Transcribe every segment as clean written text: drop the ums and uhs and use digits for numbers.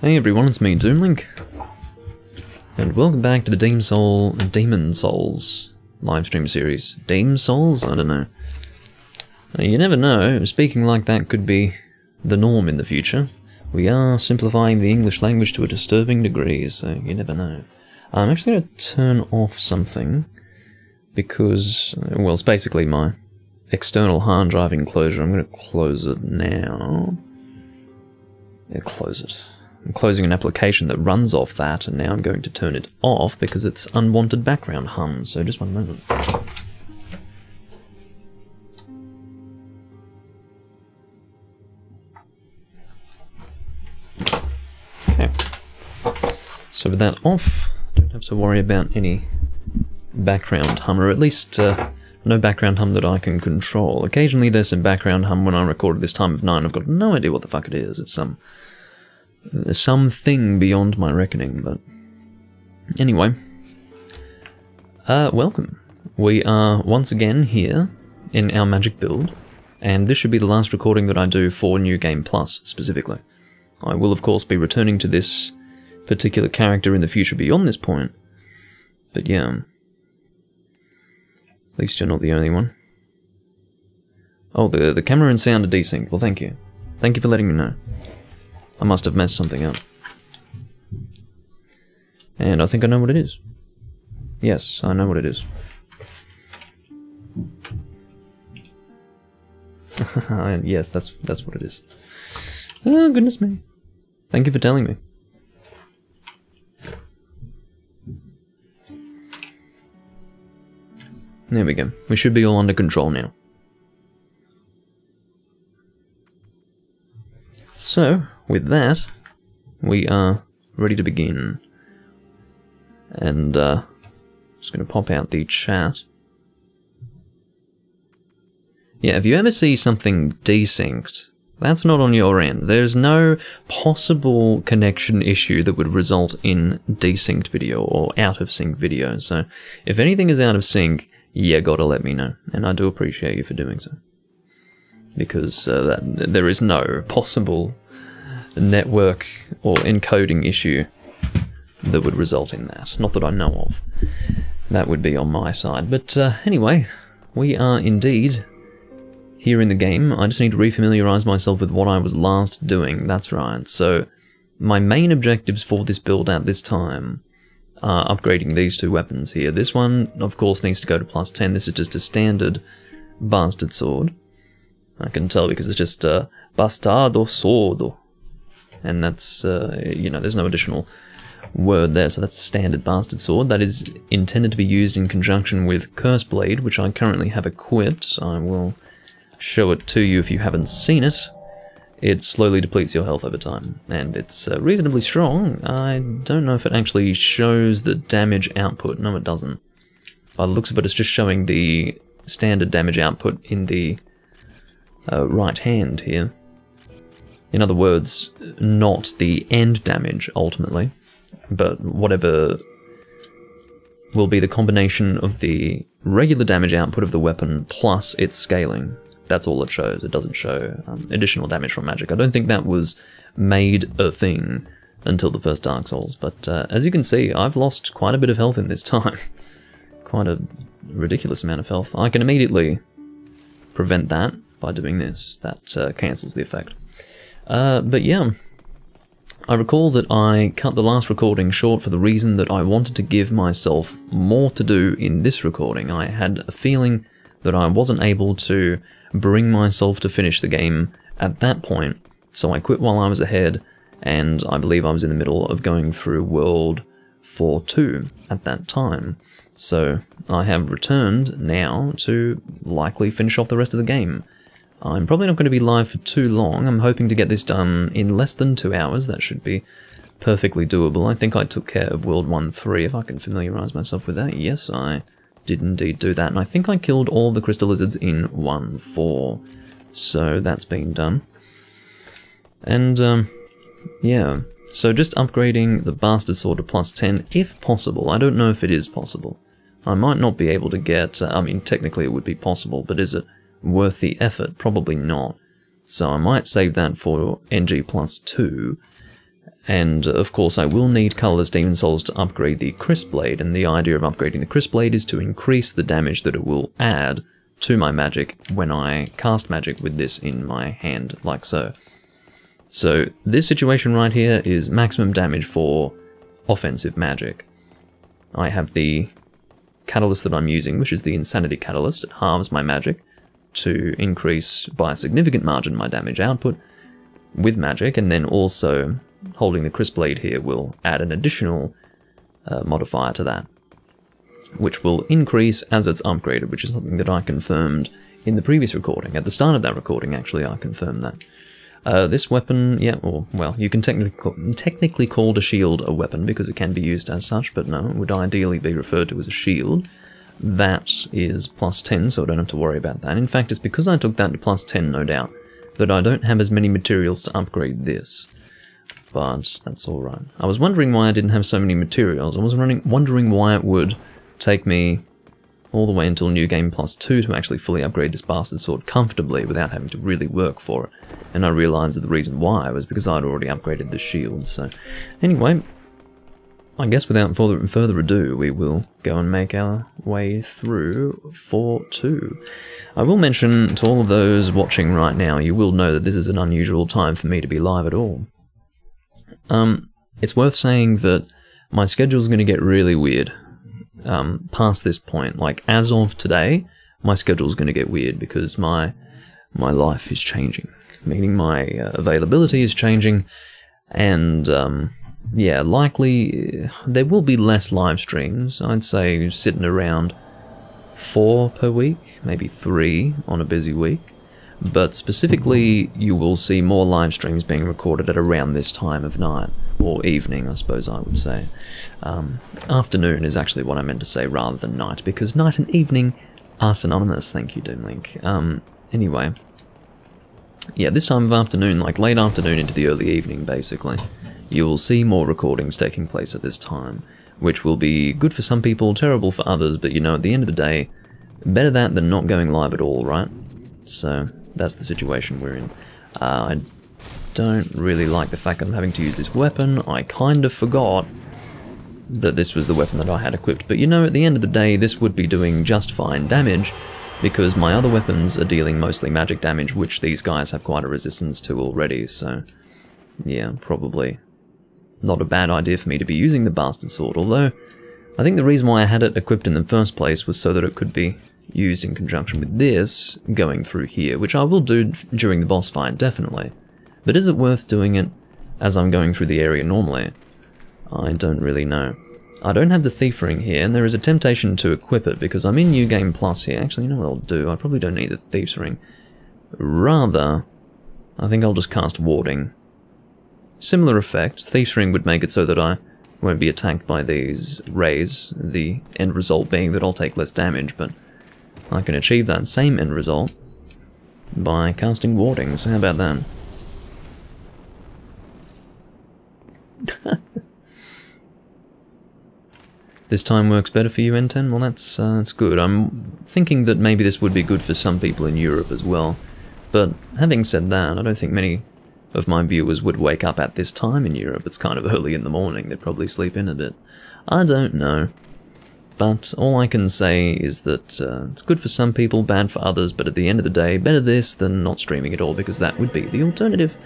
Hey everyone, it's me, Doomlink, and welcome back to the Demon Souls livestream series. Demon Souls? I don't know. You never know, speaking like that could be the norm in the future. We are simplifying the English language to a disturbing degree, so you never know. I'm actually going to turn off something, because, well, it's basically my external hard drive enclosure. I'm going to close it now. Yeah, close it. I'm closing an application that runs off that, and now I'm going to turn it off because it's unwanted background hum, so just one moment. Okay. So with that off, don't have to worry about any background hum, or at least no background hum that I can control. Occasionally there's some background hum when I record at this time of night. I've got no idea what the fuck it is. It's something beyond my reckoning, but anyway. Welcome. We are once again here in our magic build, and this should be the last recording that I do for New Game Plus, specifically. I will of course be returning to this particular character in the future beyond this point, but yeah. At least you're not the only one. Oh, the camera and sound are desynced. Well, thank you. Thank you for letting me know. I must have messed something up. And I think I know what it is. Yes, I know what it is. Yes, that's what it is. Oh, goodness me. Thank you for telling me. There we go. We should be all under control now. So, with that, we are ready to begin. And, just gonna pop out the chat. Yeah, if you ever see something desynced, that's not on your end. There's no possible connection issue that would result in desynced video or out of sync video. So, if anything is out of sync, you gotta let me know. And I do appreciate you for doing so. Because there is no possible network or encoding issue that would result in that. Not that I know of. That would be on my side. But anyway, we are indeed here in the game. I just need to refamiliarize myself with what I was last doing. That's right. So my main objectives for this build at this time are upgrading these two weapons here. This one, of course, needs to go to plus 10. This is just a standard bastard sword. I can tell because it's just bastardo sordo. And that's, you know, there's no additional word there, so that's a standard bastard sword. That is intended to be used in conjunction with Curse Blade, which I currently have equipped. I will show it to you if you haven't seen it. It slowly depletes your health over time, and it's reasonably strong. I don't know if it actually shows the damage output. No, it doesn't. By the looks of it, it's just showing the standard damage output in the right hand here. In other words, not the end damage, ultimately, but whatever will be the combination of the regular damage output of the weapon plus its scaling. That's all it shows. It doesn't show additional damage from magic. I don't think that was made a thing until the first Dark Souls, but as you can see, I've lost quite a bit of health in this time. Quite a ridiculous amount of health. I can immediately prevent that by doing this. That cancels the effect. But yeah, I recall that I cut the last recording short for the reason that I wanted to give myself more to do in this recording. I had a feeling that I wasn't able to bring myself to finish the game at that point, so I quit while I was ahead, and I believe I was in the middle of going through World 4.2 at that time. So I have returned now to likely finish off the rest of the game. I'm probably not going to be live for too long. I'm hoping to get this done in less than 2 hours. That should be perfectly doable. I think I took care of World 1.3, if I can familiarise myself with that. Yes, I did indeed do that. And I think I killed all the crystal lizards in 1.4. So that's been done. And, yeah. So just upgrading the Bastard Sword to plus 10, if possible. I don't know if it is possible. I might not be able to get... I mean, technically it would be possible, but is it worth the effort? Probably not. So I might save that for NG plus 2. And of course I will need Colorless Demon Souls to upgrade the Crisp Blade, and the idea of upgrading the Crisp Blade is to increase the damage that it will add to my magic when I cast magic with this in my hand, like so. So this situation right here is maximum damage for offensive magic. I have the catalyst that I'm using, which is the Insanity Catalyst. It halves my magic to increase by a significant margin my damage output with magic, and then also holding the Crisp Blade here will add an additional modifier to that, which will increase as it's upgraded, which is something that I confirmed in the previous recording. At the start of that recording, actually, I confirmed that. This weapon, yeah, or, well, you can technically call a shield a weapon because it can be used as such, but no, it would ideally be referred to as a shield. That is plus 10, so I don't have to worry about that. In fact, it's because I took that to plus 10, no doubt, that I don't have as many materials to upgrade this. But that's alright. I was wondering why I didn't have so many materials. I was wondering why it would take me all the way until New Game Plus 2 to actually fully upgrade this bastard sword comfortably without having to really work for it. And I realised that the reason why was because I'd already upgraded the shield. So anyway, I guess without further ado, we will go and make our way through 4-2. I will mention to all of those watching right now, you will know that this is an unusual time for me to be live at all. It's worth saying that my schedule's going to get really weird past this point. Like, as of today, my schedule's going to get weird because my life is changing, meaning my availability is changing, and yeah, likely there will be less live streams. I'd say sitting around 4 per week, maybe 3 on a busy week. But specifically, you will see more live streams being recorded at around this time of night, or evening, I suppose I would say. Afternoon is actually what I meant to say rather than night, because night and evening are synonymous, thank you, Doomlink. Anyway, yeah, this time of afternoon, like late afternoon into the early evening, basically, you will see more recordings taking place at this time, which will be good for some people, terrible for others, but you know, at the end of the day, better that than not going live at all, right? So that's the situation we're in. I don't really like the fact that I'm having to use this weapon. I kind of forgot that this was the weapon that I had equipped, but you know, at the end of the day, this would be doing just fine damage, because my other weapons are dealing mostly magic damage, which these guys have quite a resistance to already, so yeah, probably not a bad idea for me to be using the bastard sword, although I think the reason why I had it equipped in the first place was so that it could be used in conjunction with this going through here, which I will do during the boss fight, definitely. But is it worth doing it as I'm going through the area normally? I don't really know. I don't have the Thief Ring here, and there is a temptation to equip it because I'm in New Game Plus here. Actually, you know what I'll do? I probably don't need the Thief's Ring. Rather, I think I'll just cast Warding. Similar effect. Thief's Ring would make it so that I won't be attacked by these rays, the end result being that I'll take less damage, but I can achieve that same end result by casting Warding, so how about that? This time works better for you, N10? Well, that's good. I'm thinking that maybe this would be good for some people in Europe as well. But having said that, I don't think many of my viewers would wake up at this time in Europe. It's kind of early in the morning. They'd probably sleep in a bit. I don't know. But all I can say is that it's good for some people, bad for others, but at the end of the day, better this than not streaming at all, because that would be the alternative.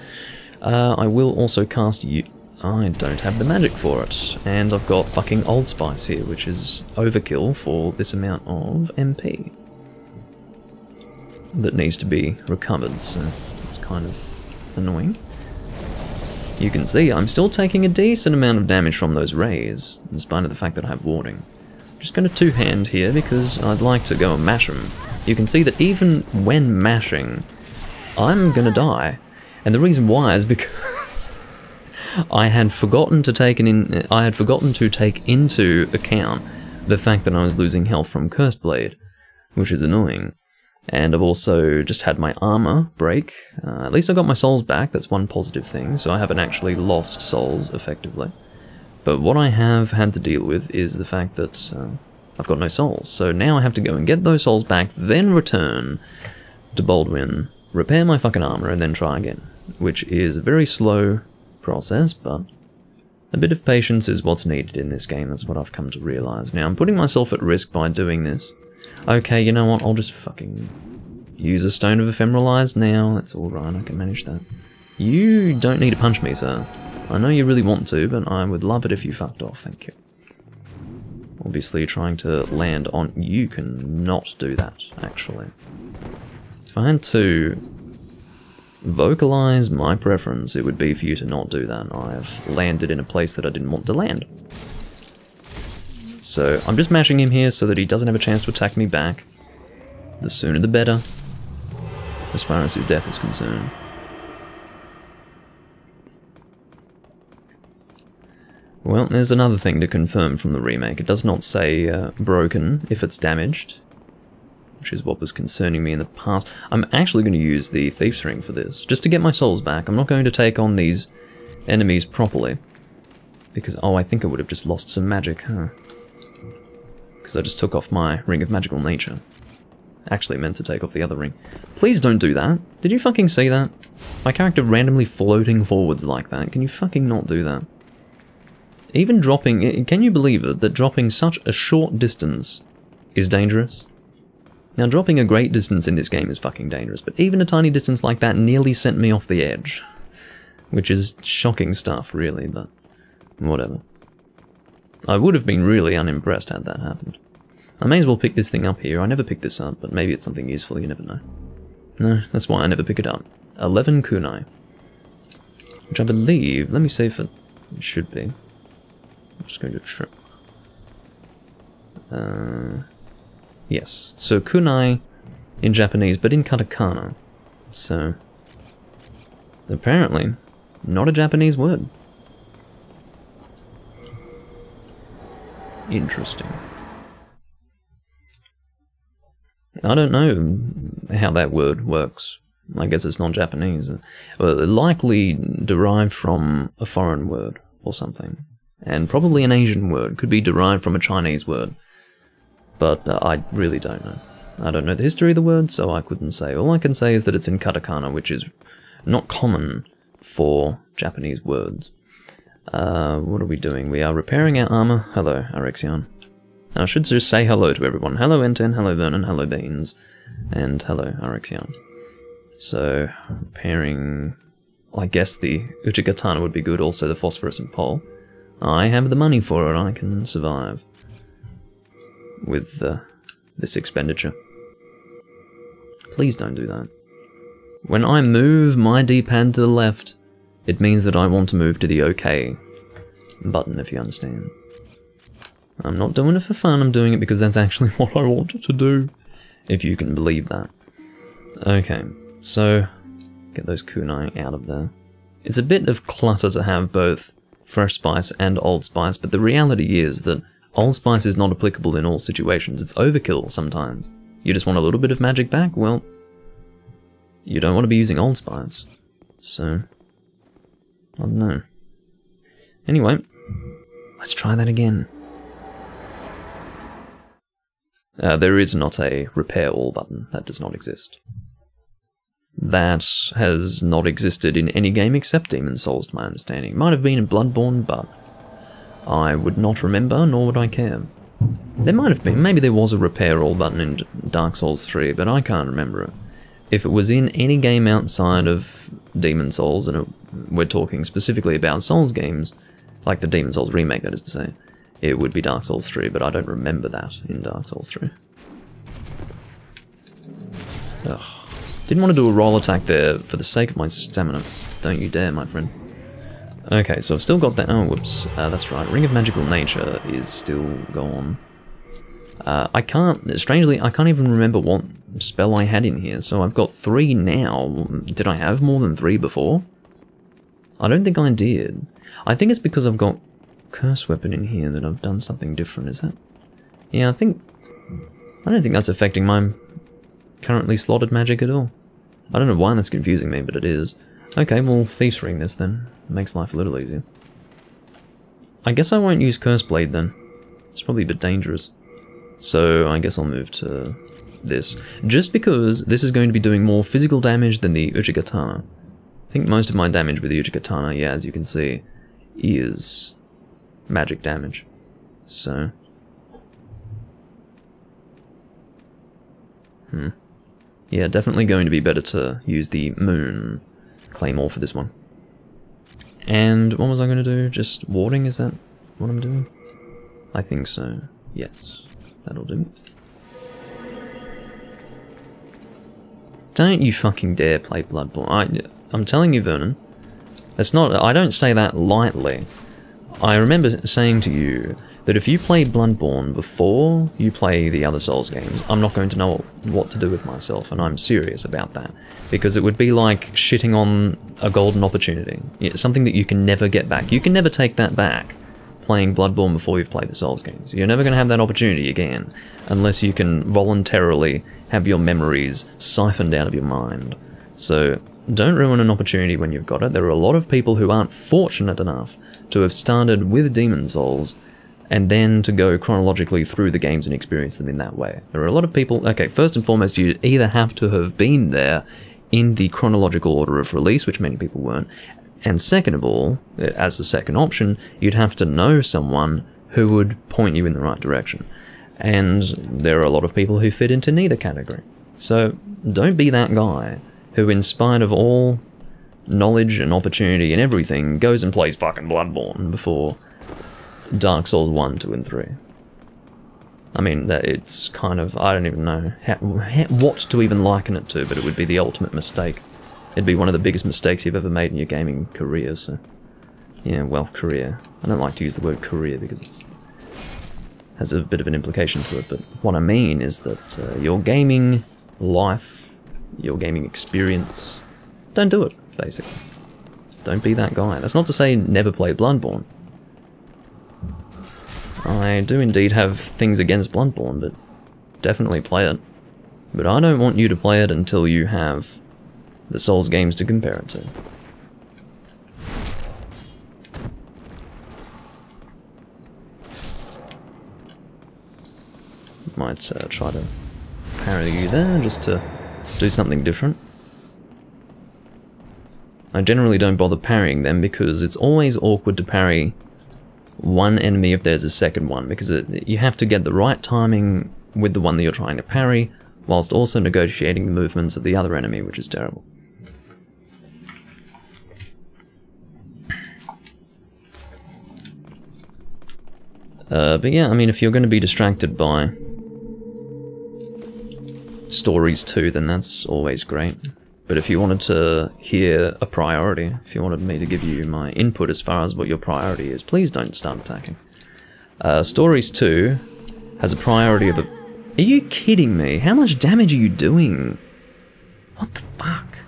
I will also cast you. I don't have the magic for it, and I've got fucking Old Spice here, which is overkill for this amount of MP that needs to be recovered, so it's kind of annoying. You can see I'm still taking a decent amount of damage from those rays, in spite of the fact that I have warding. I'm just going to two-hand here because I'd like to go and mash them. You can see that even when mashing, I'm going to die, and the reason why is because I had forgotten to take into account the fact that I was losing health from Cursed Blade, which is annoying. And I've also just had my armor break. At least I got my souls back, that's one positive thing, so I haven't actually lost souls, effectively. But what I have had to deal with is the fact that I've got no souls, so now I have to go and get those souls back, then return to Baldwin, repair my fucking armor, and then try again. Which is a very slow process, but a bit of patience is what's needed in this game. That's what I've come to realize. Now, I'm putting myself at risk by doing this. Okay, you know what? I'll just fucking use a Stone of Ephemeral Eyes now. That's alright, I can manage that. You don't need to punch me, sir. I know you really want to, but I would love it if you fucked off, thank you. Obviously, trying to land on... You can not do that, actually. If I had to vocalize my preference, it would be for you to not do that. I've landed in a place that I didn't want to land. So, I'm just mashing him here so that he doesn't have a chance to attack me back. The sooner the better, as far as his death is concerned. Well, there's another thing to confirm from the remake. It does not say broken if it's damaged, which is what was concerning me in the past. I'm actually going to use the Thief's Ring for this, just to get my souls back. I'm not going to take on these enemies properly, because, oh, I think I would have just lost some magic, huh? Because I just took off my Ring of Magical Nature. Actually meant to take off the other ring. Please don't do that. Did you fucking see that? My character randomly floating forwards like that. Can you fucking not do that? Even dropping... Can you believe it, that dropping such a short distance is dangerous? Now, dropping a great distance in this game is fucking dangerous, but even a tiny distance like that nearly sent me off the edge. Which is shocking stuff, really, but whatever. I would have been really unimpressed had that happened. I may as well pick this thing up here. I never pick this up, but maybe it's something useful, you never know. No, that's why I never pick it up. 11 kunai. Which I believe... Let me see if it should be. I'm just going to check. Yes. So kunai in Japanese, but in katakana. So apparently not a Japanese word. Interesting. I don't know how that word works. I guess it's not Japanese. Well, likely derived from a foreign word or something. And probably an Asian word. Could be derived from a Chinese word. But I really don't know. I don't know the history of the word, so I couldn't say. All I can say is that it's in katakana, which is not common for Japanese words. What are we doing? We are repairing our armor. Hello, Arexion. I should just say hello to everyone. Hello, Enten. Hello, Vernon. Hello, Beans. And hello, Arexion. So, repairing... I guess the Uchigatana would be good, also the phosphorescent pole. I have the money for it, I can survive with this expenditure. Please don't do that. When I move my D-pad to the left, it means that I want to move to the OK button, if you understand. I'm not doing it for fun, I'm doing it because that's actually what I want to do, if you can believe that. Okay, so get those kunai out of there. It's a bit of clutter to have both Fresh Spice and Old Spice, but the reality is that Old Spice is not applicable in all situations. It's overkill sometimes. You just want a little bit of magic back? Well, you don't want to be using Old Spice. So, I don't know. Anyway, let's try that again. There is not a repair all button. That does not exist. That has not existed in any game except Demon's Souls, to my understanding. Might have been in Bloodborne, but I would not remember, nor would I care. There might have been. Maybe there was a repair all button in Dark Souls 3, but I can't remember it. If it was in any game outside of Demon's Souls, and we're talking specifically about Souls games, like the Demon's Souls remake, that is to say, it would be Dark Souls 3, but I don't remember that in Dark Souls 3. Ugh. Didn't want to do a roll attack there for the sake of my stamina. Don't you dare, my friend. Okay, so I've still got that. Oh, whoops. That's right. Ring of Magical Nature is still gone. I can't... Strangely, I can't even remember what spell I had in here, so I've got 3 now. Did I have more than 3 before? I don't think I did. I think it's because I've got Curse Weapon in here that I've done something different, is that? Yeah, I don't think that's affecting my currently slotted magic at all. I don't know why that's confusing me, but it is. Okay, well, Thief's Ring this then. Makes life a little easier. I guess I won't use Curse Blade then. It's probably a bit dangerous. So I guess I'll move to this, just because this is going to be doing more physical damage than the Uchigatana. I think most of my damage with the Uchigatana, yeah, as you can see, is magic damage. So... yeah, definitely going to be better to use the Moon Claymore for this one. And what was I going to do? Just warding, is that what I'm doing? I think so, yes. That'll do. Don't you fucking dare play Bloodborne. I'm telling you, Vernon, that's not... I don't say that lightly. I remember saying to you that if you play Bloodborne before you play the other Souls games, I'm not going to know what to do with myself, and I'm serious about that. Because it would be like shitting on a golden opportunity. It's something that you can never get back. You can never take that back, playing Bloodborne before you've played the Souls games. You're never going to have that opportunity again, unless you can voluntarily have your memories siphoned out of your mind. So don't ruin an opportunity when you've got it. There are a lot of people who aren't fortunate enough to have started with Demon Souls and then to go chronologically through the games and experience them in that way. There are a lot of people... Okay, first and foremost, you either have to have been there in the chronological order of release, which many people weren't, and second of all, as a second option, you'd have to know someone who would point you in the right direction. And there are a lot of people who fit into neither category. So don't be that guy who, in spite of all knowledge and opportunity and everything, goes and plays fucking Bloodborne before Dark Souls 1, 2, and 3. I mean, it's kind of... I don't even know what to even liken it to, but it would be the ultimate mistake. It'd be one of the biggest mistakes you've ever made in your gaming career, so... Yeah, well, career. I don't like to use the word career because it has a bit of an implication to it, but what I mean is that your gaming life, your gaming experience, don't do it, basically. Don't be that guy. That's not to say never play Bloodborne. I do indeed have things against Bloodborne, but definitely play it. But I don't want you to play it until you have the Souls games to compare it to. Might try to parry you there, just to do something different. I generally don't bother parrying them because it's always awkward to parry one enemy if there's a second one, because you have to get the right timing with the one that you're trying to parry, whilst also negotiating the movements of the other enemy, which is terrible. But yeah, I mean, if you're going to be distracted by stories too, then that's always great. But if you wanted to hear a priority, if you wanted me to give you my input as far as what your priority is, please don't start attacking. Stories 2 has a priority of a... Are you kidding me? How much damage are you doing? What the fuck?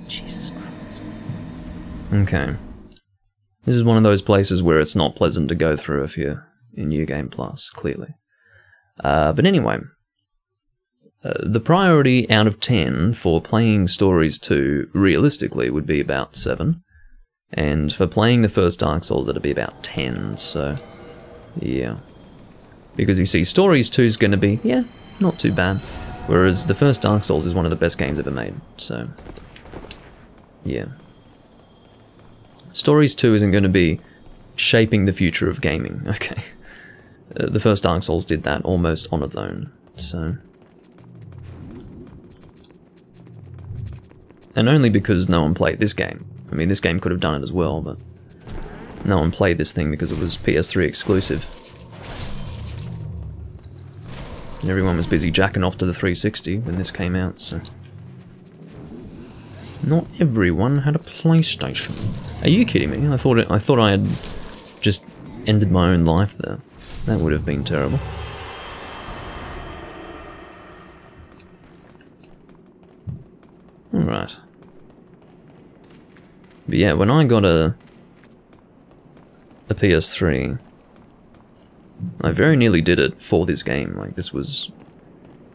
Jesus Christ. Okay. This is one of those places where it's not pleasant to go through if you're in New Game Plus, clearly. But anyway... the priority out of 10 for playing Stories 2, realistically, would be about 7. And for playing the first Dark Souls, it'd be about 10, so... yeah. Because you see, Stories 2 is going to be, yeah, not too bad. Whereas the first Dark Souls is one of the best games ever made, so... yeah. Stories 2 isn't going to be shaping the future of gaming, okay. The first Dark Souls did that almost on its own, so... and only because no one played this game. I mean, this game could have done it as well, but no one played this thing because it was PS3 exclusive. And everyone was busy jacking off to the 360 when this came out, so... not everyone had a PlayStation. Are you kidding me? I thought I had just ended my own life there. That would have been terrible. Alright. But yeah, when I got a PS3, I very nearly did it for this game. Like, this was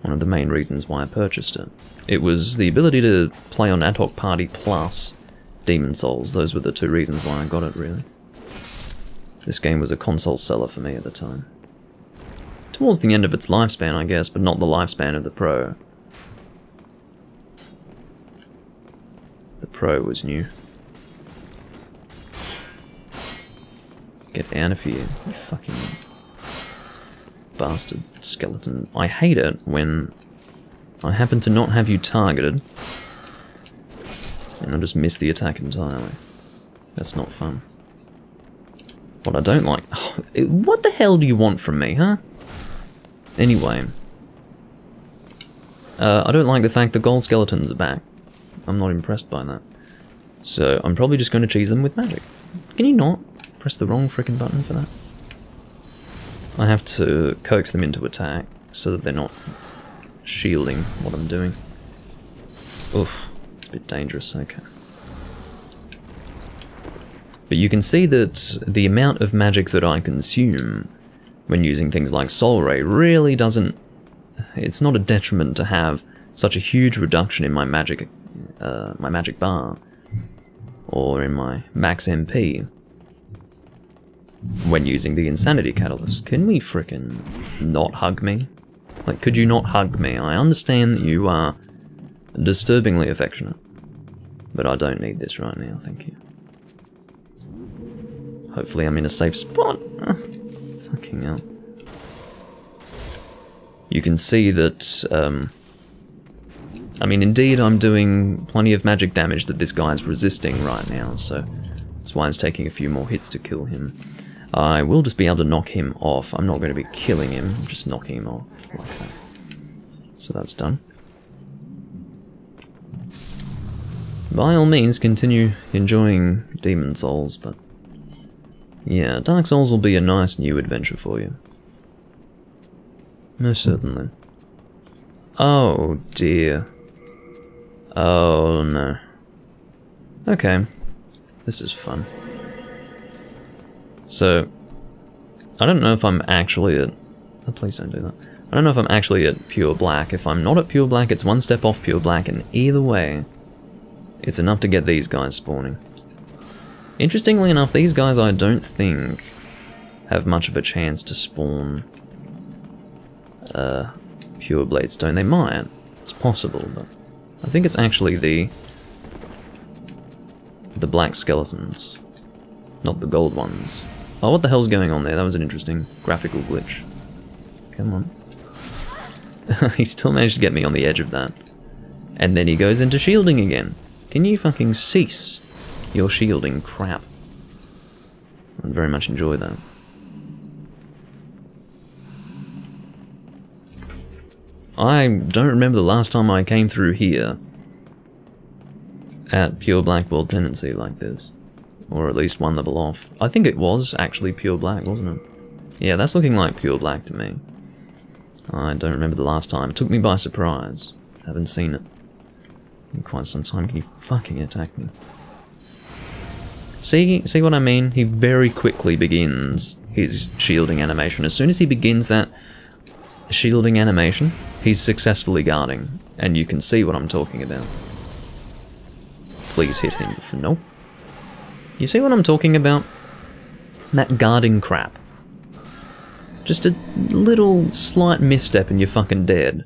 one of the main reasons why I purchased it. It was the ability to play on Ad Hoc Party plus Demon Souls. Those were the two reasons why I got it, really. This game was a console seller for me at the time. towards the end of its lifespan, I guess, but not the lifespan of the Pro. The Pro was new. Get out of here, you fucking bastard skeleton. I hate it when I happen to not have you targeted and I just miss the attack entirely. That's not fun. What I don't like... what the hell do you want from me, huh? Anyway. I don't like the fact that gold skeletons are back. I'm not impressed by that. So, I'm probably just going to cheese them with magic. Can you not press the wrong frickin' button for that? I have to coax them into attack so that they're not shielding what I'm doing. Oof. A bit dangerous, okay. But you can see that the amount of magic that I consume when using things like Soul Ray really doesn't... it's not a detriment to have such a huge reduction in my magic bar, or in my max MP, when using the Insanity Catalyst. Can we frickin' not hug me? Like, could you not hug me? I understand that you are disturbingly affectionate, but I don't need this right now, thank you. Hopefully I'm in a safe spot. Fucking hell. You can see that, I mean, indeed I'm doing plenty of magic damage that this guy's resisting right now, so that's why it's taking a few more hits to kill him. I will just be able to knock him off. I'm not going to be killing him, I'm just knocking him off like that. So that's done. By all means, continue enjoying Demon Souls, but yeah, Dark Souls will be a nice new adventure for you. Most certainly. Oh dear. Oh no. Okay. This is fun. So, I don't know if I'm actually at... oh, please don't do that. I don't know if I'm actually at Pure Black. If I'm not at Pure Black, it's one step off Pure Black, and either way, it's enough to get these guys spawning. Interestingly enough, these guys I don't think have much of a chance to spawn Pure Bladestone. They might. It's possible, but I think it's actually the black skeletons, not the gold ones. Oh, what the hell's going on there? That was an interesting graphical glitch. Come on. He still managed to get me on the edge of that. And then he goes into shielding again. Can you fucking cease your shielding crap? I'd very much enjoy that. I don't remember the last time I came through here at Pure Black World Tendency like this. Or at least one level off. I think it was actually Pure Black, wasn't it? Yeah, that's looking like Pure Black to me. I don't remember the last time. It took me by surprise. Haven't seen it in quite some time. Can you fucking attack me? See what I mean? He very quickly begins his shielding animation. As soon as he begins that shielding animation, he's successfully guarding. And you can see what I'm talking about. Please hit him. Nope. You see what I'm talking about? That guarding crap. Just a little slight misstep and you're fucking dead.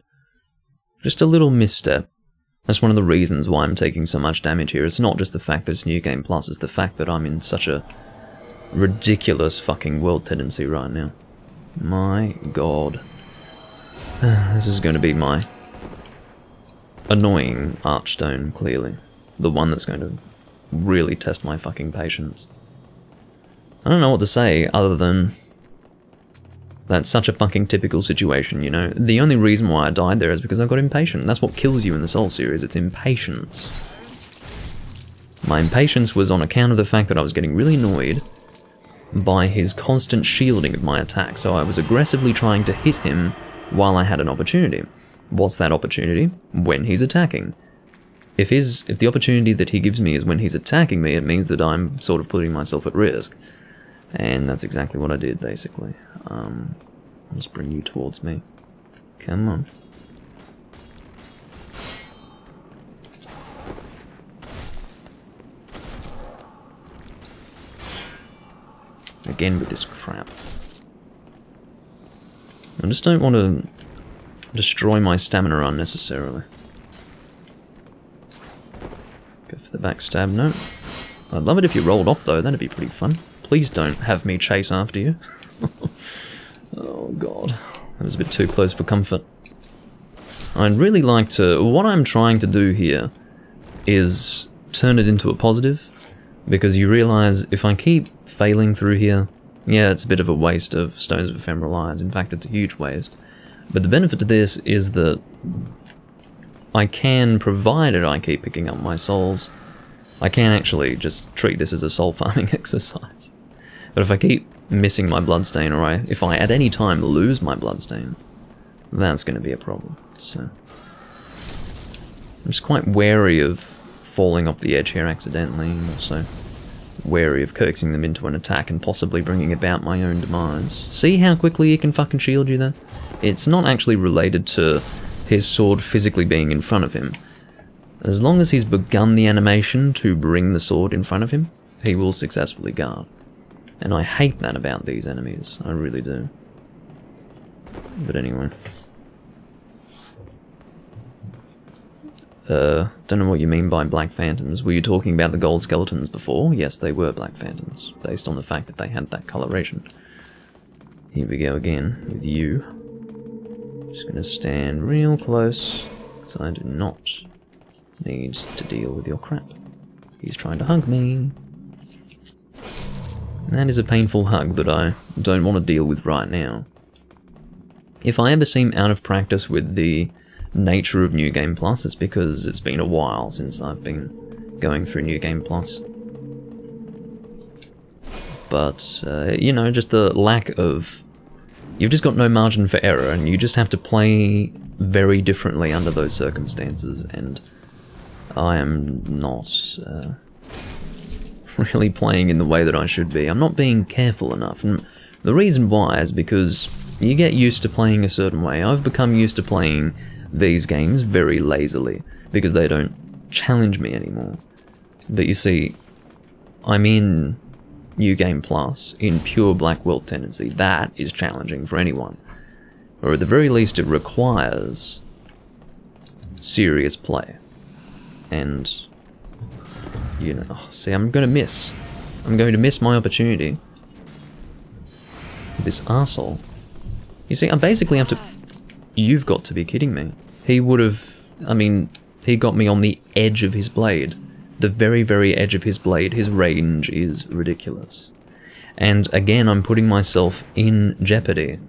Just a little misstep. That's one of the reasons why I'm taking so much damage here. It's not just the fact that it's New Game Plus, it's the fact that I'm in such a ridiculous fucking world tendency right now. My god. This is going to be my annoying Archstone, clearly. The one that's going to really test my fucking patience. I don't know what to say other than that's such a fucking typical situation, you know? The only reason why I died there is because I got impatient. That's what kills you in the Soul series, it's impatience. My impatience was on account of the fact that I was getting really annoyed by his constant shielding of my attack, so I was aggressively trying to hit him while I had an opportunity. What's that opportunity? When he's attacking. If the opportunity that he gives me is when he's attacking me, it means that I'm sort of putting myself at risk. And that's exactly what I did, basically. I'll just bring you towards me. Come on. Again with this crap. I just don't want to destroy my stamina unnecessarily. Go for the backstab, no. I'd love it if you rolled off though, that'd be pretty fun. Please don't have me chase after you. Oh god, that was a bit too close for comfort. I'd really like to... What I'm trying to do here is turn it into a positive, because you realise if I keep failing through here, yeah, it's a bit of a waste of Stones of Ephemeral Eyes. In fact, it's a huge waste. But the benefit to this is that I can, provided I keep picking up my souls, I can actually just treat this as a soul farming exercise. But if I keep missing my bloodstain, or if I at any time lose my bloodstain, that's going to be a problem. So I'm just quite wary of falling off the edge here accidentally, and also wary of coaxing them into an attack and possibly bringing about my own demise. See how quickly he can fucking shield you there? It's not actually related to his sword physically being in front of him. As long as he's begun the animation to bring the sword in front of him, he will successfully guard. And I hate that about these enemies, I really do. But anyway. Don't know what you mean by Black Phantoms. Were you talking about the gold skeletons before? Yes, they were Black Phantoms, based on the fact that they had that coloration. Here we go again, with you. Just gonna stand real close, so I do not need to deal with your crap. He's trying to hug me. That is a painful hug that I don't want to deal with right now. If I ever seem out of practice with the nature of New Game Plus, it's because it's been a while since I've been going through New Game Plus. But, you know, just the lack of... You've just got no margin for error, and you just have to play very differently under those circumstances, and I am not really playing in the way that I should be. I'm not being careful enough, and the reason why is because you get used to playing a certain way. I've become used to playing these games very lazily, because they don't challenge me anymore. But you see, I'm in New Game Plus, in pure Black World tendency. That is challenging for anyone. Or at the very least it requires serious play. And, you know, see, I'm going to miss. I'm going to miss my opportunity. This arsehole. You see, I basically have to... You've got to be kidding me. He would have... I mean, he got me on the edge of his blade. The very, very edge of his blade. His range is ridiculous. And again, I'm putting myself in jeopardy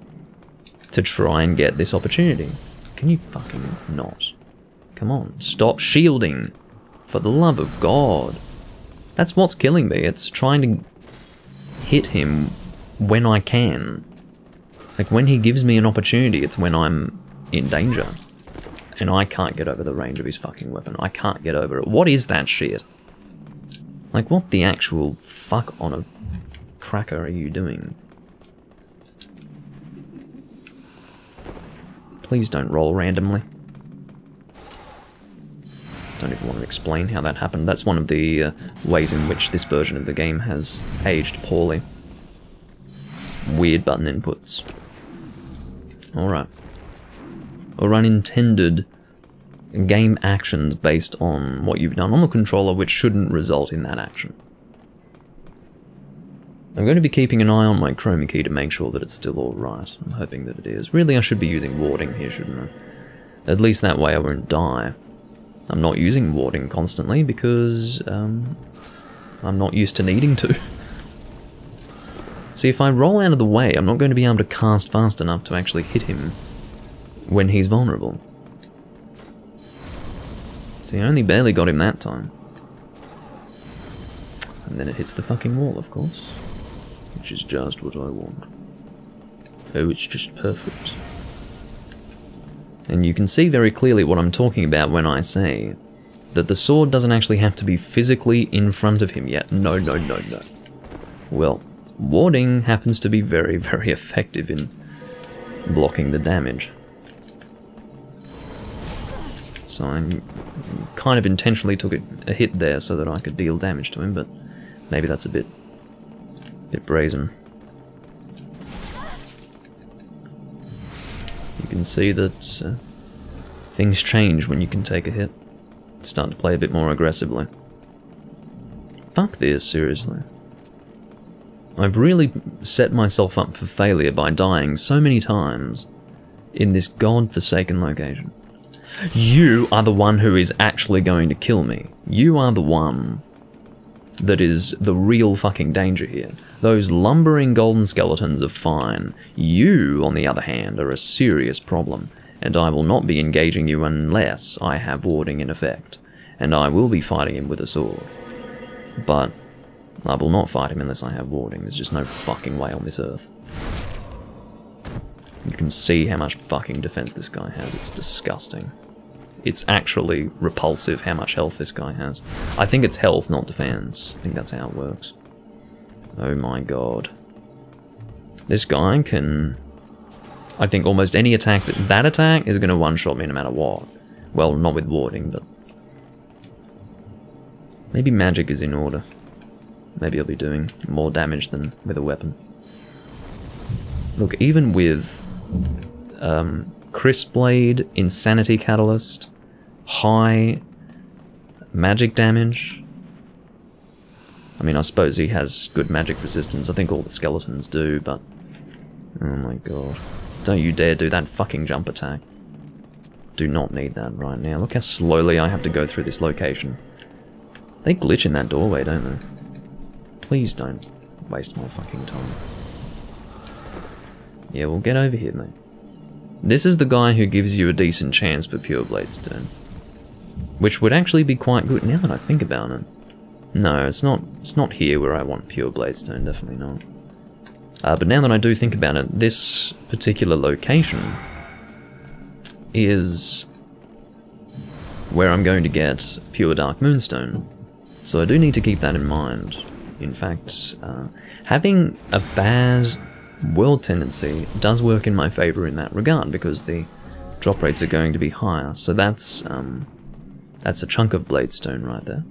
to try and get this opportunity. Can you fucking not? Come on, stop shielding. For the love of God. That's what's killing me. It's trying to hit him when I can. Like, when he gives me an opportunity, it's when I'm in danger. And I can't get over the range of his fucking weapon. I can't get over it. What is that shit? Like, what the actual fuck on a cracker are you doing? Please don't roll randomly. Don't even want to explain how that happened. That's one of the ways in which this version of the game has aged poorly. Weird button inputs. Alright. Or unintended game actions based on what you've done on the controller, which shouldn't result in that action. I'm going to be keeping an eye on my chroma key to make sure that it's still alright. I'm hoping that it is. Really, I should be using warding here, shouldn't I? At least that way I won't die. I'm not using warding constantly because I'm not used to needing to. See, if I roll out of the way, I'm not going to be able to cast fast enough to actually hit him when he's vulnerable. See, I only barely got him that time. And then it hits the fucking wall, of course. Which is just what I want. Oh, it's just perfect. And you can see very clearly what I'm talking about when I say that the sword doesn't actually have to be physically in front of him yet. No, no, no, no. Well, warding happens to be very, very effective in blocking the damage. So I kind of intentionally took a hit there so that I could deal damage to him, but maybe that's a bit brazen. can see that things change when you can take a hit. Start to play a bit more aggressively. Fuck this, seriously. I've really set myself up for failure by dying so many times in this god-forsaken location. You are the one who is actually going to kill me. You are the one that is the real fucking danger here. Those lumbering golden skeletons are fine. You, on the other hand, are a serious problem, and I will not be engaging you unless I have warding in effect, and I will be fighting him with a sword. But I will not fight him unless I have warding. There's just no fucking way on this earth. You can see how much fucking defense this guy has. It's disgusting. It's actually repulsive how much health this guy has. I think it's health, not defense. I think that's how it works. Oh my god. This guy can... I think almost any attack, that attack is going to one-shot me no matter what. Well, not with warding, but... maybe magic is in order. Maybe I'll be doing more damage than with a weapon. Look, even with Crisp Blade, Insanity Catalyst, high magic damage. I mean, I suppose he has good magic resistance. I think all the skeletons do, but... oh my god. Don't you dare do that fucking jump attack. Do not need that right now. Look how slowly I have to go through this location. They glitch in that doorway, don't they? Please don't waste my fucking time. Yeah, well, get over here, mate. This is the guy who gives you a decent chance for Pure Bladestone. Which would actually be quite good now that I think about it. No, it's not here where I want Pure Bladestone, definitely not. But now that I do think about it, this particular location is where I'm going to get Pure Dark Moonstone. So I do need to keep that in mind. In fact, having a bad world tendency does work in my favour in that regard, because the drop rates are going to be higher. So that's a chunk of Bladestone right there.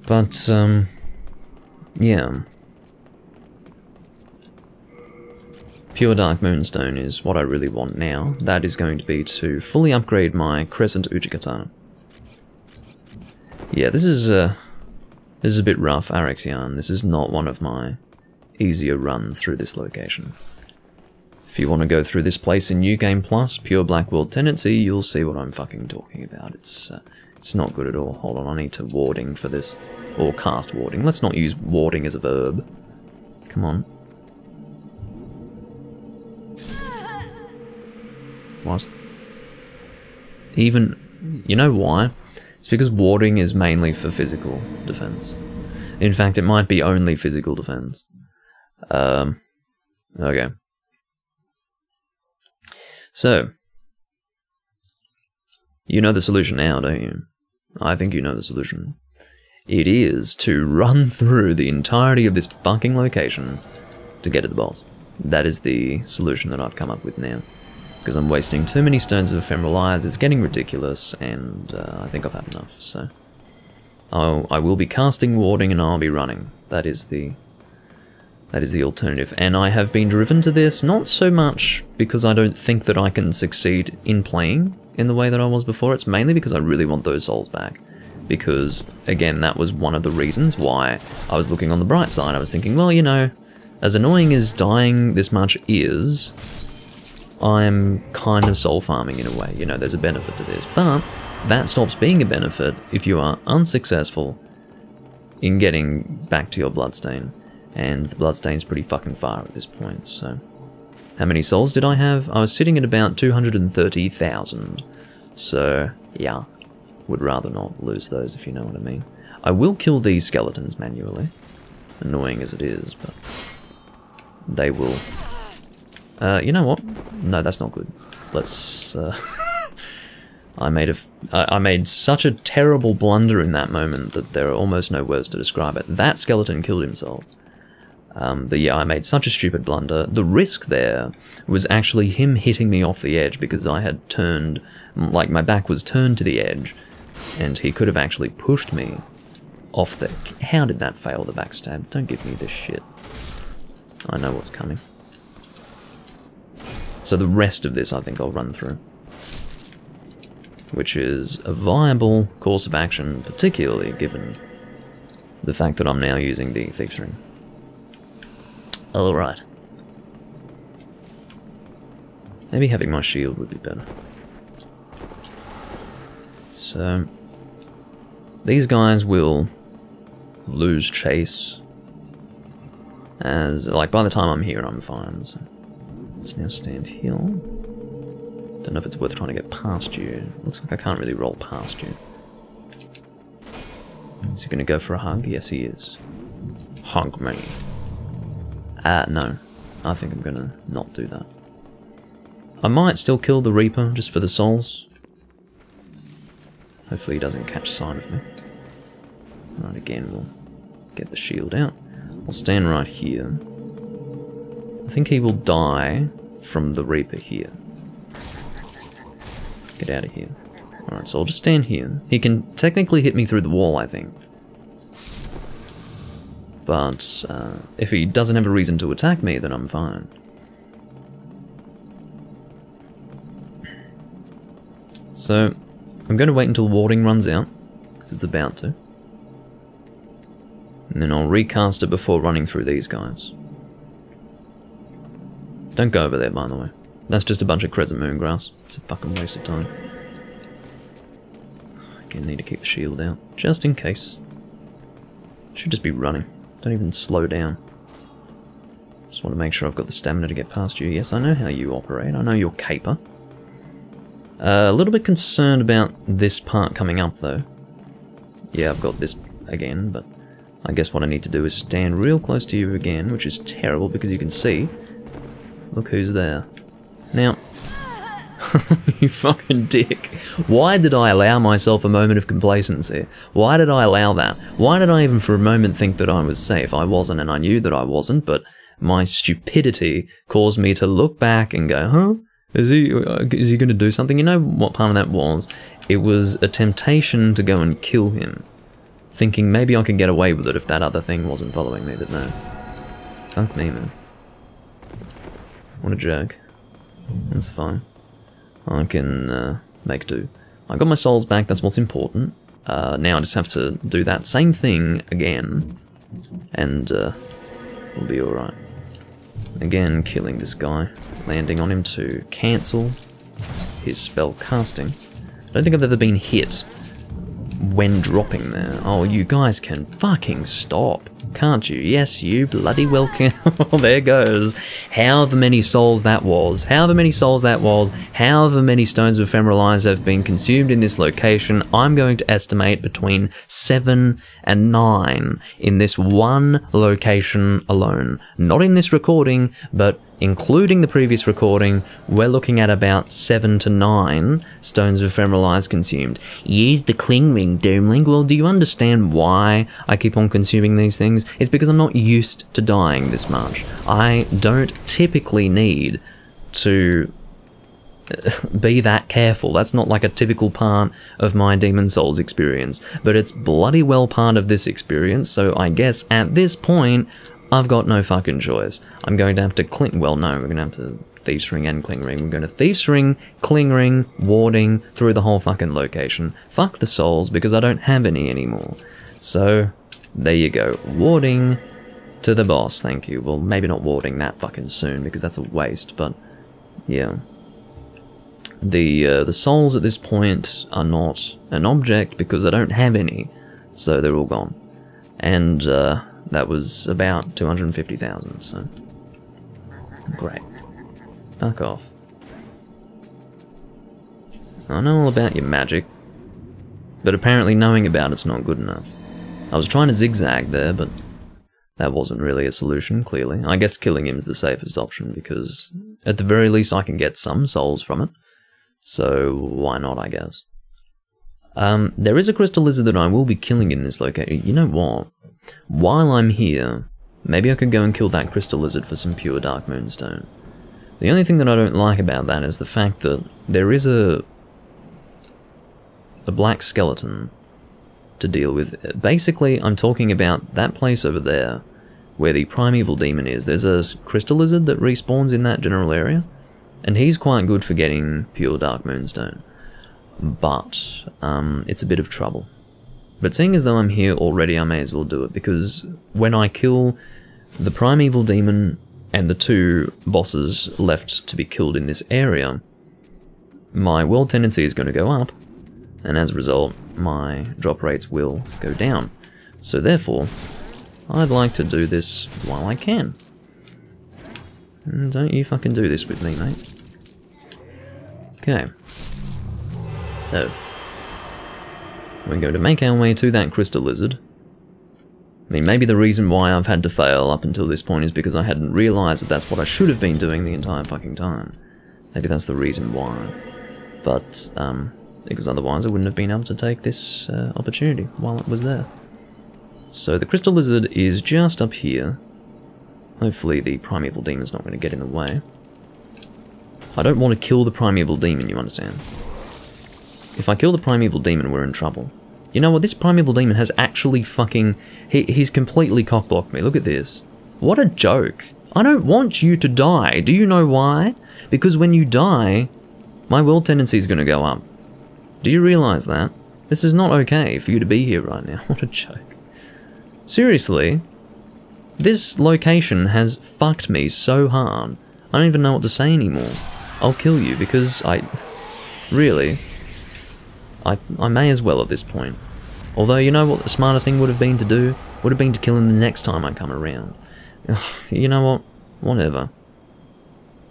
But, yeah. Pure Dark Moonstone is what I really want now. That is going to be to fully upgrade my Crescent Uchigatana. Yeah, this is a bit rough, Arexian. This is not one of my easier runs through this location. If you want to go through this place in New Game Plus, Pure Black World Tendency, you'll see what I'm fucking talking about. It's not good at all. Hold on, I need to warding for this. Or cast warding. Let's not use warding as a verb. Come on. What? Even... you know why? It's because warding is mainly for physical defense. In fact, it might be only physical defense. Okay. So, you know the solution now, don't you? I think you know the solution. It is to run through the entirety of this fucking location to get to the boss. That is the solution that I've come up with now. Because I'm wasting too many Stones of Ephemeral Eyes, it's getting ridiculous, and I think I've had enough, so... I will be casting warding and I'll be running. That is the alternative. And I have been driven to this, not so much because I don't think that I can succeed in playing in the way that I was before, it's mainly because I really want those souls back. Because, again, that was one of the reasons why I was looking on the bright side. I was thinking, well, you know, as annoying as dying this much is, I'm kind of soul farming in a way, you know, there's a benefit to this. But that stops being a benefit if you are unsuccessful in getting back to your Bloodstain. And the Bloodstain's pretty fucking far at this point, so... how many souls did I have? I was sitting at about 230,000. So, yeah. Would rather not lose those, if you know what I mean. I will kill these skeletons manually. Annoying as it is, but... they will... you know what? No, that's not good. Let's... I made such a terrible blunder in that moment that there are almost no words to describe it. That skeleton killed himself. But yeah, I made such a stupid blunder. The risk there was actually him hitting me off the edge because I had turned... like, my back was turned to the edge. And he could have actually pushed me off the... how did that fail, the backstab? Don't give me this shit. I know what's coming. So the rest of this I think I'll run through. Which is a viable course of action, particularly given the fact that I'm now using the Thief's Ring. Alright. Maybe having my shield would be better. So, these guys will lose chase. As, like, by the time I'm here, I'm fine. So, let's now stand here. Don't know if it's worth trying to get past you. Looks like I can't really roll past you. Is he gonna go for a hug? Yes, he is. Hug me. No. I think I'm gonna not do that. I might still kill the Reaper, just for the souls. Hopefully he doesn't catch sight of me. Right, again, we'll get the shield out. I'll stand right here. I think he will die from the Reaper here. Get out of here. Alright, so I'll just stand here. He can technically hit me through the wall, I think. But if he doesn't have a reason to attack me, then I'm fine. So, I'm going to wait until warding runs out, because it's about to. And then I'll recast it before running through these guys. Don't go over there, by the way. That's just a bunch of Crescent Moon grass. It's a fucking waste of time. Again, need to keep the shield out, just in case. Should just be running. Don't even slow down. Just want to make sure I've got the stamina to get past you. Yes, I know how you operate. I know your caper. A little bit concerned about this part coming up, though. Yeah, I've got this again, but I guess what I need to do is stand real close to you again, which is terrible because you can see. Look who's there. Now, you fucking dick. Why did I allow myself a moment of complacency? Why did I allow that? Why did I even for a moment think that I was safe? I wasn't, and I knew that I wasn't, but my stupidity caused me to look back and go, huh? Is he going to do something? You know what part of that was? It was a temptation to go and kill him. Thinking maybe I could get away with it if that other thing wasn't following me, but no. Fuck me, man. What a joke. That's fine. I can make do. I got my souls back, that's what's important. Now I just have to do that same thing again. And we'll be alright. Again, killing this guy. Landing on him to cancel his spell casting. I don't think I've ever been hit when dropping there. Oh, you guys can fucking stop, can't you? Yes, you bloody well can. Oh, there goes. However many souls that was. However many souls that was. However many stones of ephemeral eyes have been consumed in this location. I'm going to estimate between 7 and 9 in this one location alone. Not in this recording, but including the previous recording, we're looking at about 7 to 9 stones of ephemeral eyes consumed. Use the Cling Ring, Doomling. Well, do you understand why I keep on consuming these things? It's because I'm not used to dying this much. I don't typically need to be that careful. That's not like a typical part of my Demon Souls experience, but it's bloody well part of this experience, so I guess at this point, I've got no fucking choice. I'm going to have to cling. Well, no, we're going to have to Thief's Ring and Cling Ring. We're going to Thief's Ring, Cling Ring, warding through the whole fucking location. Fuck the souls, because I don't have any anymore. So, there you go. Warding to the boss, thank you. Well, maybe not warding that fucking soon, because that's a waste, but yeah. The souls at this point are not an object, because I don't have any, so they're all gone. And, that was about 250,000, so... Great. Fuck off. I know all about your magic, but apparently knowing about it's not good enough. I was trying to zigzag there, but that wasn't really a solution, clearly. I guess killing him's the safest option, because at the very least I can get some souls from it. So why not, I guess. There is a crystal lizard that I will be killing in this location. You know what? While I'm here, maybe I could go and kill that crystal lizard for some pure Dark Moonstone. The only thing that I don't like about that is the fact that there is a black skeleton to deal with. Basically, I'm talking about that place over there, where the primeval demon is. There's a crystal lizard that respawns in that general area, And he's quite good for getting pure Dark Moonstone. But it's a bit of trouble. But seeing as though I'm here already, I may as well do it, because when I kill the Primeval Demon and the 2 bosses left to be killed in this area, my world tendency is going to go up, and as a result, my drop rates will go down. So therefore, I'd like to do this while I can. And don't you fucking do this with me, mate. Okay. So, we're going to make our way to that crystal lizard. I mean, maybe the reason why I've had to fail up until this point is because I hadn't realised that that's what I should have been doing the entire fucking time. Maybe that's the reason why. But, because otherwise I wouldn't have been able to take this opportunity while it was there. So the crystal lizard is just up here. Hopefully the Primeval Demon's not going to get in the way. I don't want to kill the Primeval Demon, you understand? If I kill the Primeval Demon, we're in trouble. You know what, this Primeval Demon has actually fucking... He's completely cockblocked me, look at this. What a joke. I don't want you to die, do you know why? Because when you die, my world tendency is going to go up. Do you realise that? This is not okay for you to be here right now, what a joke. Seriously, this location has fucked me so hard, I don't even know what to say anymore. I'll kill you because really, I may as well at this point. Although, you know what the smarter thing would have been to do? Would have been to kill him the next time I come around. You know what? Whatever.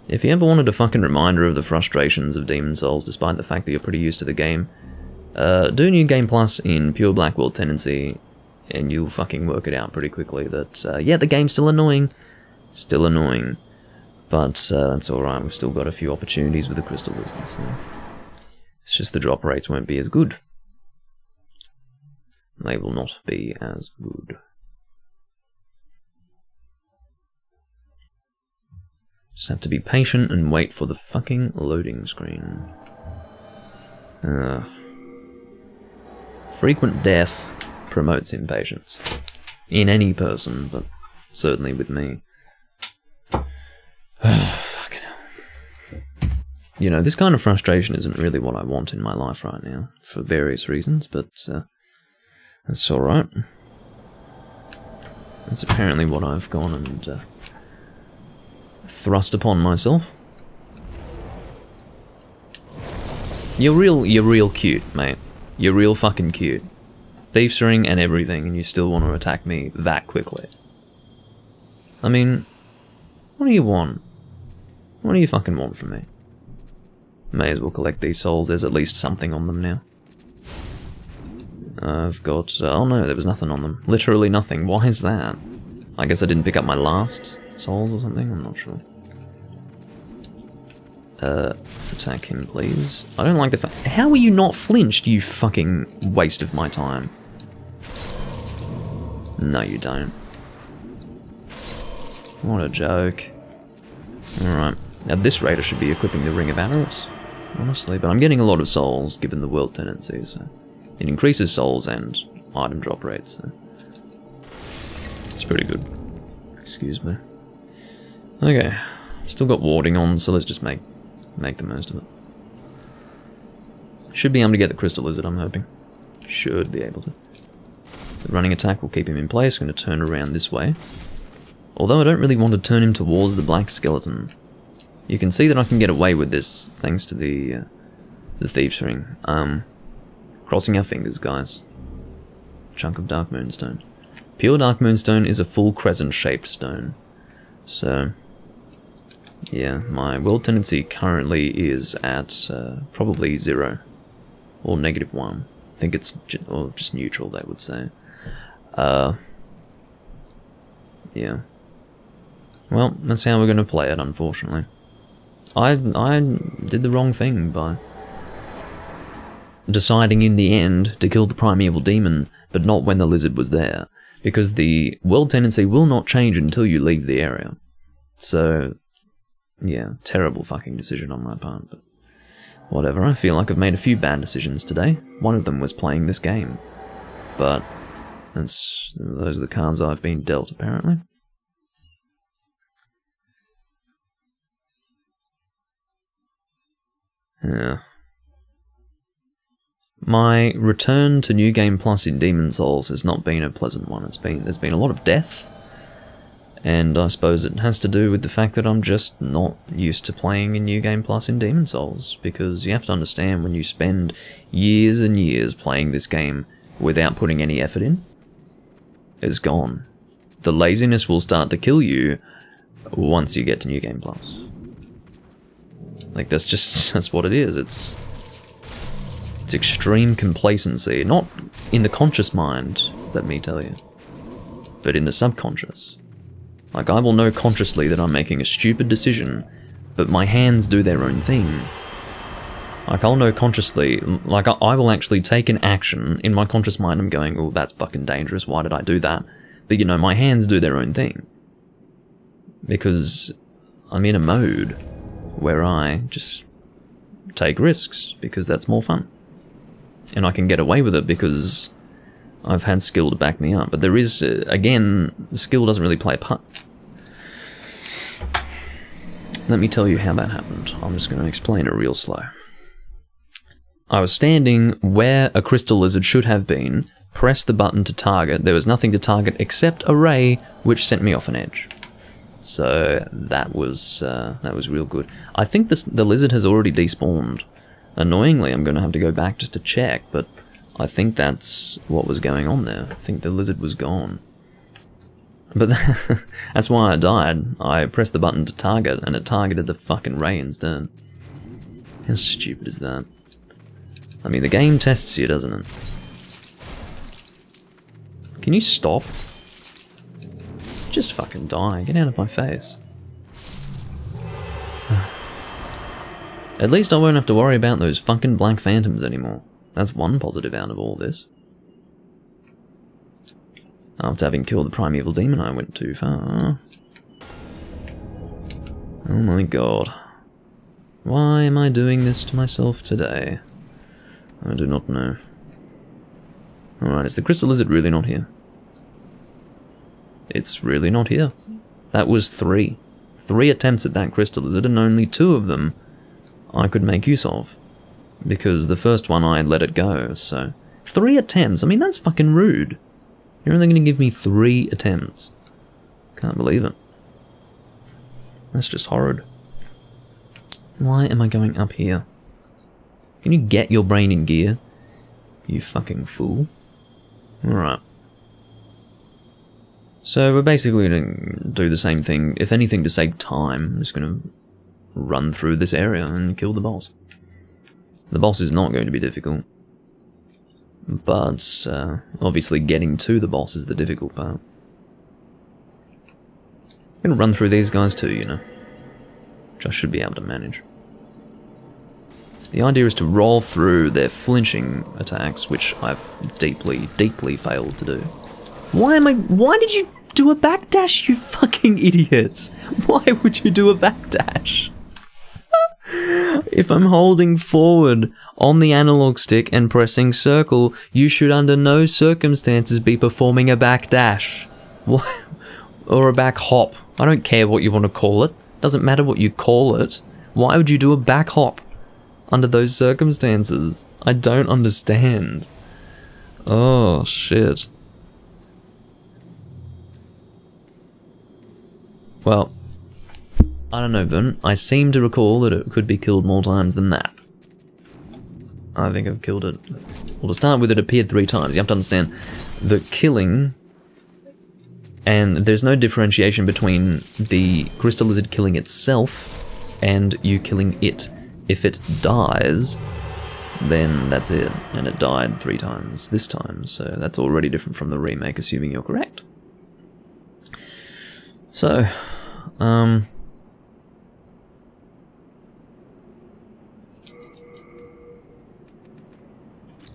If you ever wanted a fucking reminder of the frustrations of Demon Souls, despite the fact that you're pretty used to the game, do New Game Plus in Pure Black World Tendency, and you'll fucking work it out pretty quickly that, yeah, the game's still annoying. Still annoying. But that's alright, we've still got a few opportunities with the Crystal Lizards. So. It's just the drop rates won't be as good. They will not be as good. Just have to be patient and wait for the fucking loading screen. Frequent death promotes impatience. In any person, but certainly with me. Fucking hell. You know, this kind of frustration isn't really what I want in my life right now, for various reasons, but that's alright. That's apparently what I've gone and thrust upon myself. You're real cute, mate. You're real fucking cute. Thief's ring and everything, and you still want to attack me that quickly. I mean, what do you want? What do you fucking want from me? May as well collect these souls, there's at least something on them now. I've got... oh no, there was nothing on them. Literally nothing. Why is that? I guess I didn't pick up my last souls or something? I'm not sure. Attack him, please. I don't like the fact... How are you not flinched, you fucking waste of my time? No, you don't. What a joke. Alright. At this rate, I should be equipping the Ring of Avarice, honestly, but I'm getting a lot of souls, given the world tendency, so... It increases souls and item drop rates, so... It's pretty good. Excuse me. Okay. Still got warding on, so let's just make the most of it. Should be able to get the Crystal Lizard, I'm hoping. Should be able to. The running attack will keep him in place, going to turn around this way. Although I don't really want to turn him towards the Black Skeleton. You can see that I can get away with this, thanks to the Thief's Ring. Crossing our fingers, guys. Chunk of Dark Moonstone. Pure Dark Moonstone is a full crescent-shaped stone. So, yeah, my world tendency currently is at probably 0. Or -1. I think it's just neutral, they would say. Yeah. Well, that's how we're going to play it, unfortunately. I did the wrong thing by deciding in the end to kill the Primeval Demon, but not when the lizard was there, because the world tendency will not change until you leave the area. So, yeah, terrible fucking decision on my part, but whatever. I feel like I've made a few bad decisions today. One of them was playing this game, but those are the cards I've been dealt, apparently. Yeah. My return to New Game Plus in Demon's Souls has not been a pleasant one. There's been a lot of death, and I suppose it has to do with the fact that I'm just not used to playing in New Game Plus in Demon's Souls, because you have to understand, when you spend years and years playing this game without putting any effort in, it's gone. The laziness will start to kill you once you get to New Game Plus. Like, that's what it is. It's extreme complacency, not in the conscious mind, let me tell you, but in the subconscious. Like, I will know consciously that I'm making a stupid decision, but my hands do their own thing. Like, I'll know consciously, like, I will actually take an action in my conscious mind. I'm going, oh, that's fucking dangerous, why did I do that? But, you know, my hands do their own thing. Because I'm in a mode where I just take risks, because that's more fun. And I can get away with it because I've had skill to back me up. But there is, again, the skill doesn't really play a part. Let me tell you how that happened. I'm just going to explain it real slow. I was standing where a crystal lizard should have been, pressed the button to target. There was nothing to target except a ray, which sent me off an edge. So that was real good. I think the lizard has already despawned. Annoyingly, I'm going to have to go back just to check, but I think that's what was going on there. I think the lizard was gone. But that's why I died. I pressed the button to target, and it targeted the fucking ray instead. How stupid is that? I mean, the game tests you, doesn't it? Can you stop? Just fucking die. Get out of my face. At least I won't have to worry about those fucking black phantoms anymore. That's one positive out of all this. After having killed the primeval demon, I went too far. Oh my god. Why am I doing this to myself today? I do not know. Alright, is the crystal lizard really not here? It's really not here. That was 3. 3 attempts at that crystal lizard, and only 2 of them I could make use of. Because the first one I let it go, so... 3 attempts? I mean, that's fucking rude. You're only going to give me 3 attempts. Can't believe it. That's just horrid. Why am I going up here? Can you get your brain in gear? You fucking fool. Alright. So we're basically going to do the same thing. If anything, to save time, I'm just going to run through this area and kill the boss. The boss is not going to be difficult. But, obviously getting to the boss is the difficult part. I'm going to run through these guys too, you know. Which I should be able to manage. The idea is to roll through their flinching attacks, which I've deeply, deeply failed to do. Why did you do a backdash, you fucking idiots? Why would you do a backdash? If I'm holding forward on the analog stick and pressing circle, you should under no circumstances be performing a backdash. Or a back hop. I don't care what you want to call it. Doesn't matter what you call it. Why would you do a back hop under those circumstances? I don't understand. Oh, shit. Well, I don't know, Vern. I seem to recall that it could be killed more times than that. I think I've killed it. Well, to start with, it appeared 3 times. You have to understand, the killing... And there's no differentiation between the crystal lizard killing itself and you killing it. If it dies, then that's it. And it died 3 times this time, so that's already different from the remake, assuming you're correct. So, what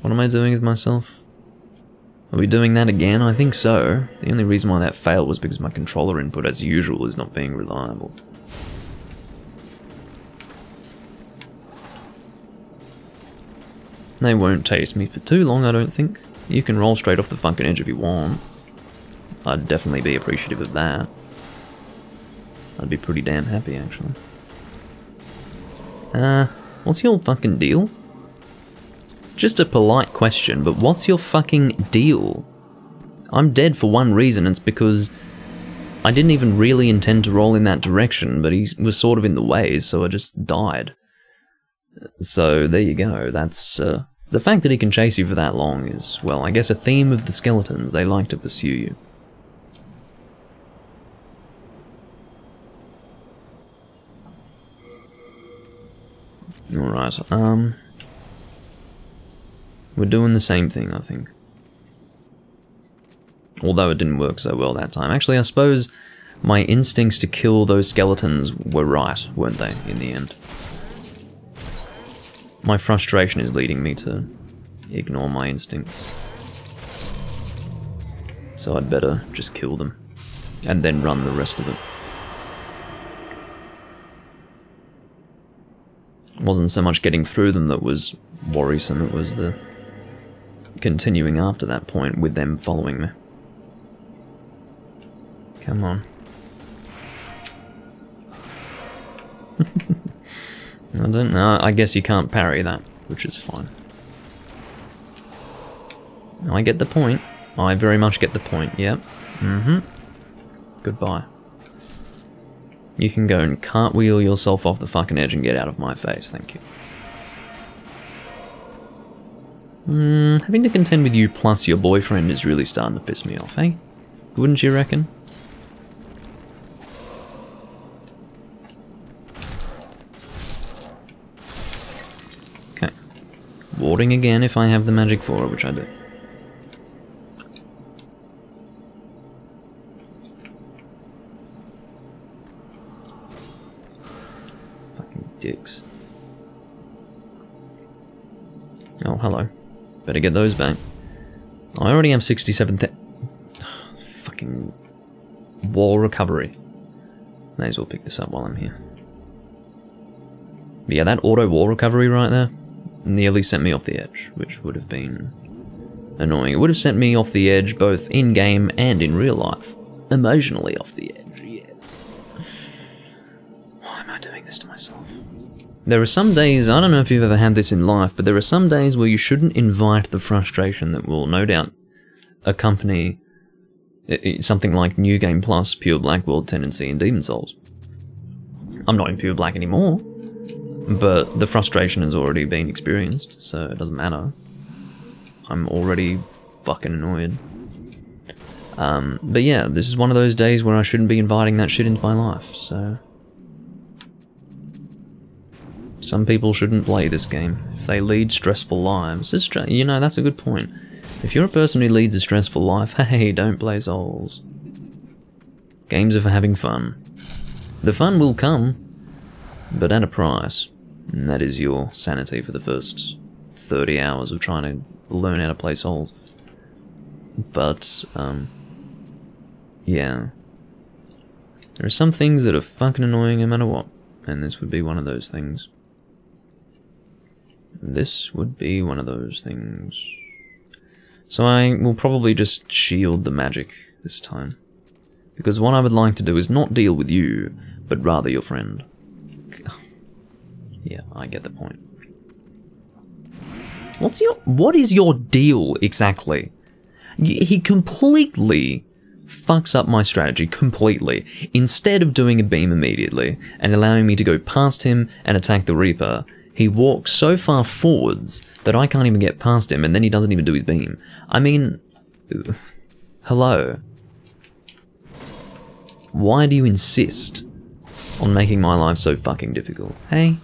am I doing with myself? Are we doing that again? I think so. The only reason why that failed was because my controller input, as usual, is not being reliable. They won't taste me for too long, I don't think. You can roll straight off the fucking edge if you want. I'd definitely be appreciative of that. I'd be pretty damn happy, actually. What What's your fucking deal? Just a polite question, but what's your fucking deal? I'm dead for one reason, it's because I didn't even really intend to roll in that direction, but he was sort of in the way, so I just died. So there you go, that's, the fact that he can chase you for that long is, well, I guess a theme of the skeletons. They like to pursue you. Alright, we're doing the same thing, I think. Although it didn't work so well that time. Actually, I suppose my instincts to kill those skeletons were right, weren't they, in the end? My frustration is leading me to ignore my instincts. So I'd better just kill them, and then run the rest of it. It wasn't so much getting through them that was worrisome, it was the continuing after that point with them following me. Come on. I don't know, I guess you can't parry that, which is fine. I get the point. I very much get the point, yep. Goodbye. You can go and cartwheel yourself off the fucking edge and get out of my face, thank you. Having to contend with you plus your boyfriend is really starting to piss me off, eh? Wouldn't you reckon? Okay. Warding again if I have the magic for it, which I do. Dicks. Oh, hello. Better get those back. I already have 67,000. Fucking wall recovery. May as well pick this up while I'm here. But yeah, that auto wall recovery right there nearly sent me off the edge, which would have been annoying. It would have sent me off the edge both in-game and in real life. Emotionally off the edge, yes. Why am I doing this to myself? There are some days, I don't know if you've ever had this in life, but there are some days where you shouldn't invite the frustration that will no doubt accompany something like New Game Plus, Pure Black World Tendency, and Demon Souls. I'm not in Pure Black anymore, but the frustration has already been experienced, so it doesn't matter. I'm already fucking annoyed. But yeah, this is one of those days where I shouldn't be inviting that shit into my life, so... Some people shouldn't play this game. If they lead stressful lives, you know, that's a good point. If you're a person who leads a stressful life, hey, don't play Souls. Games are for having fun. The fun will come, but at a price. And that is your sanity for the first 30 hours of trying to learn how to play Souls. But, yeah. There are some things that are fucking annoying no matter what, and this would be one of those things. This would be one of those things. So I will probably just shield the magic this time. Because what I would like to do is not deal with you, but rather your friend. Yeah, I get the point. What is your deal exactly? He completely fucks up my strategy, completely. Instead of doing a beam immediately and allowing me to go past him and attack the Reaper, he walks so far forwards that I can't even get past him, and then he doesn't even do his beam. I mean, hello. Why do you insist on making my life so fucking difficult? Hey,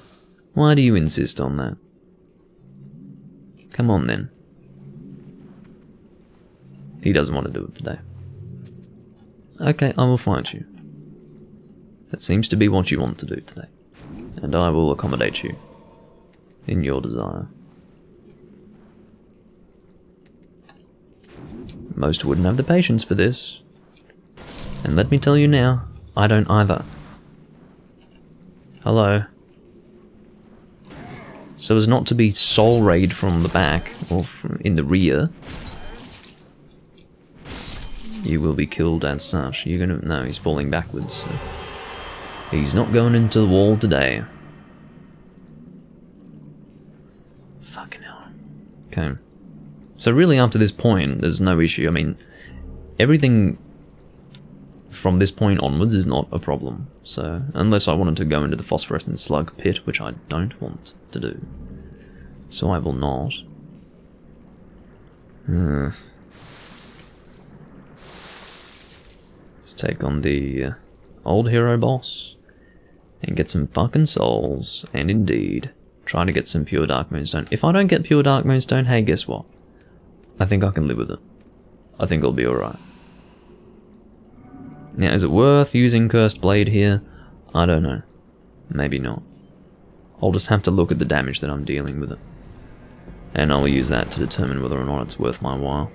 why do you insist on that? Come on then. He doesn't want to do it today. Okay, I will find you. That seems to be what you want to do today. And I will accommodate you in your desire. Most wouldn't have the patience for this. And let me tell you now, I don't either. Hello. So as not to be soul raid from the back, or from in the rear, you will be killed as such. You're gonna... No, he's falling backwards, so... He's not going into the wall today. Okay. So really up to this point, there's no issue. I mean, everything from this point onwards is not a problem. So, unless I wanted to go into the phosphorescent slug pit, which I don't want to do. So I will not. Let's take on the old hero boss and get some fucking souls, and indeed try to get some pure Dark Moonstone. If I don't get pure Dark Moonstone, hey, guess what? I think I can live with it. I think I'll be alright. Now, is it worth using Cursed Blade here? I don't know. Maybe not. I'll just have to look at the damage that I'm dealing with it. And I'll use that to determine whether or not it's worth my while.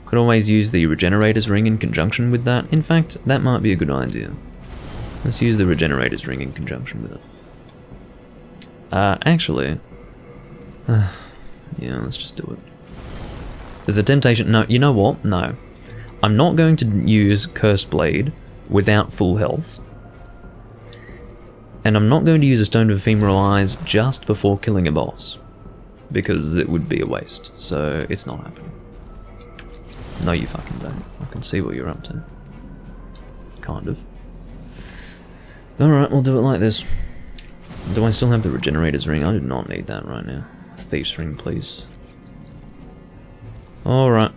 Could always use the Regenerator's Ring in conjunction with that. In fact, that might be a good idea. Let's use the Regenerator's Ring in conjunction with it. Actually... yeah, let's just do it. There's a temptation... No, you know what? No. I'm not going to use Cursed Blade without full health. And I'm not going to use a Stone of Ephemeral Eyes just before killing a boss. Because it would be a waste. So, it's not happening. No, you fucking don't. I can see what you're up to. Kind of. Alright, we'll do it like this. Do I still have the Regenerator's Ring? I do not need that right now. Thief's Ring, please. Alright.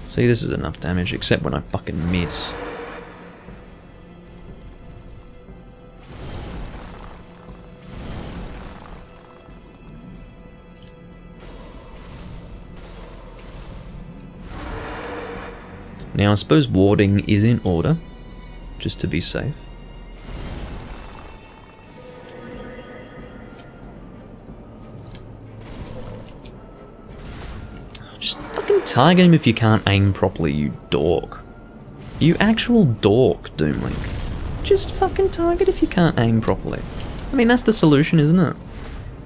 See, this is enough damage, except when I fucking miss. Now, I suppose warding is in order, just to be safe. Just fucking target him if you can't aim properly, you dork. You actual dork, Doomlink. Just fucking target if you can't aim properly. I mean, that's the solution, isn't it?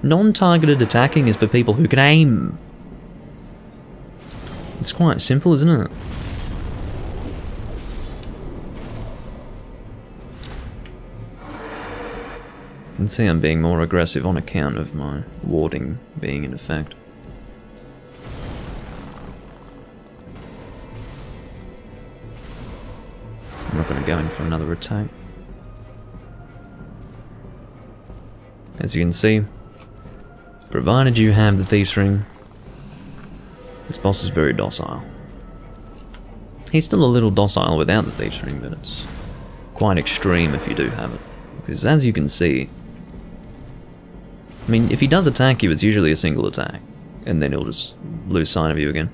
Non-targeted attacking is for people who can aim. It's quite simple, isn't it? You can see I'm being more aggressive on account of my warding being in effect. I'm not going to go in for another attack. As you can see, provided you have the Thief's Ring, this boss is very docile. He's still a little docile without the Thief's Ring, but it's quite extreme if you do have it. Because as you can see, I mean, if he does attack you, it's usually a single attack, and then he'll just lose sight of you again.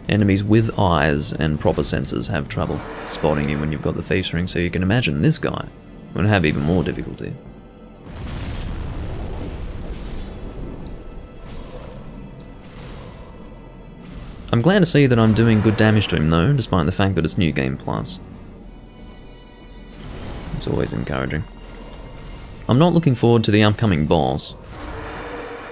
Enemies with eyes and proper senses have trouble spotting you when you've got the Thief's Ring, so you can imagine this guy would have even more difficulty. I'm glad to see that I'm doing good damage to him though, despite the fact that it's New Game Plus. It's always encouraging. I'm not looking forward to the upcoming boss,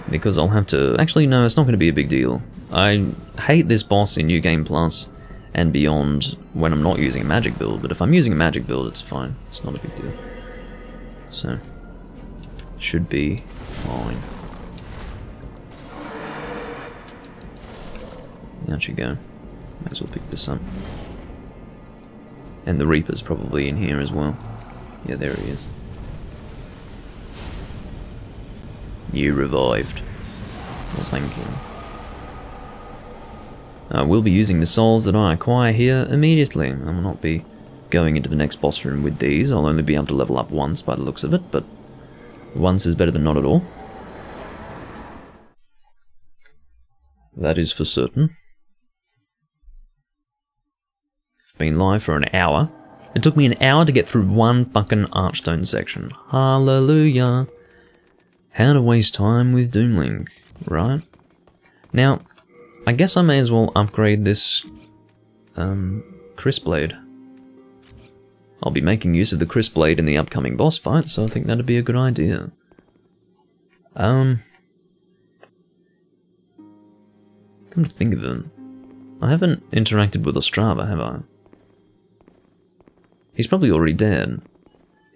because I'll have to... Actually, no, it's not going to be a big deal. I hate this boss in New Game Plus and beyond when I'm not using a magic build, but if I'm using a magic build, it's fine. It's not a big deal. So, should be fine. Out you go. Might as well pick this up. And the Reaper's probably in here as well. Yeah, there he is. You revived. Well, thank you. I will be using the souls that I acquire here immediately. I will not be going into the next boss room with these. I'll only be able to level up once by the looks of it, but once is better than not at all. That is for certain. I've been live for an hour. It took me an hour to get through one fucking Archstone section. Hallelujah. How to waste time with Doomlink, right? Now, I guess I may as well upgrade this Crisp Blade. I'll be making use of the Crisp Blade in the upcoming boss fight, so I think that'd be a good idea. Come to think of it, I haven't interacted with Ostrava, have I? He's probably already dead.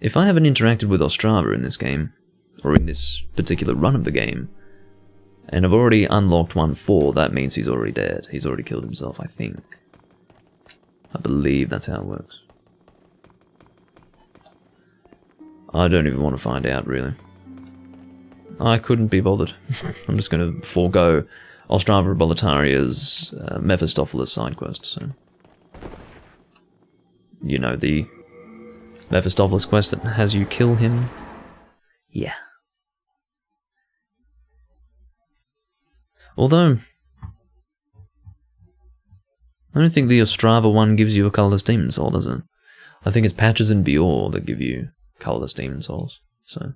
If I haven't interacted with Ostrava in this game, or in this particular run of the game, and I've already unlocked 1-4, that means he's already dead. He's already killed himself, I think. I believe that's how it works. I don't even want to find out, really. I couldn't be bothered. I'm just going to forego Ostrava Bolletaria's Mephistopheles side quest, so... You know, the Mephistopheles quest that has you kill him? Yeah. Although, I don't think the Ostrava one gives you a colourless demon soul, does it? I think it's Patches and Bior that give you colourless demon souls, so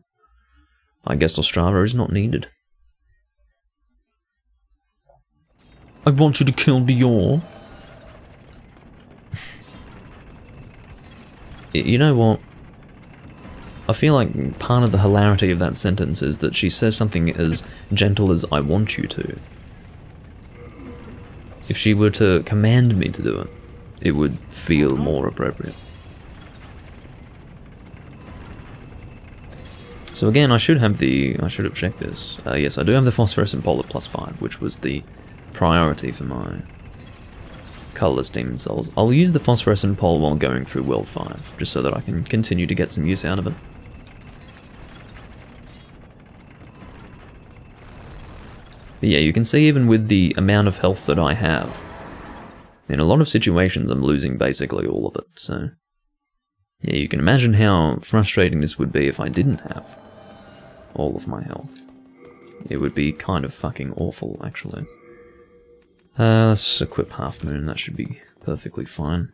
I guess Ostrava is not needed. I want you to kill Bior. You know what? I feel like part of the hilarity of that sentence is that she says something as gentle as "I want you to." If she were to command me to do it, it would feel more appropriate. So again, I should have checked this. Yes, I do have the Phosphorescent Pole at +5, which was the priority for my colourless demon souls. I'll use the Phosphorescent Pole while going through World 5, just so that I can continue to get some use out of it. But yeah, you can see even with the amount of health that I have, in a lot of situations I'm losing basically all of it, so... Yeah, you can imagine how frustrating this would be if I didn't have all of my health. It would be kind of fucking awful, actually. Let's equip Half Moon, that should be perfectly fine.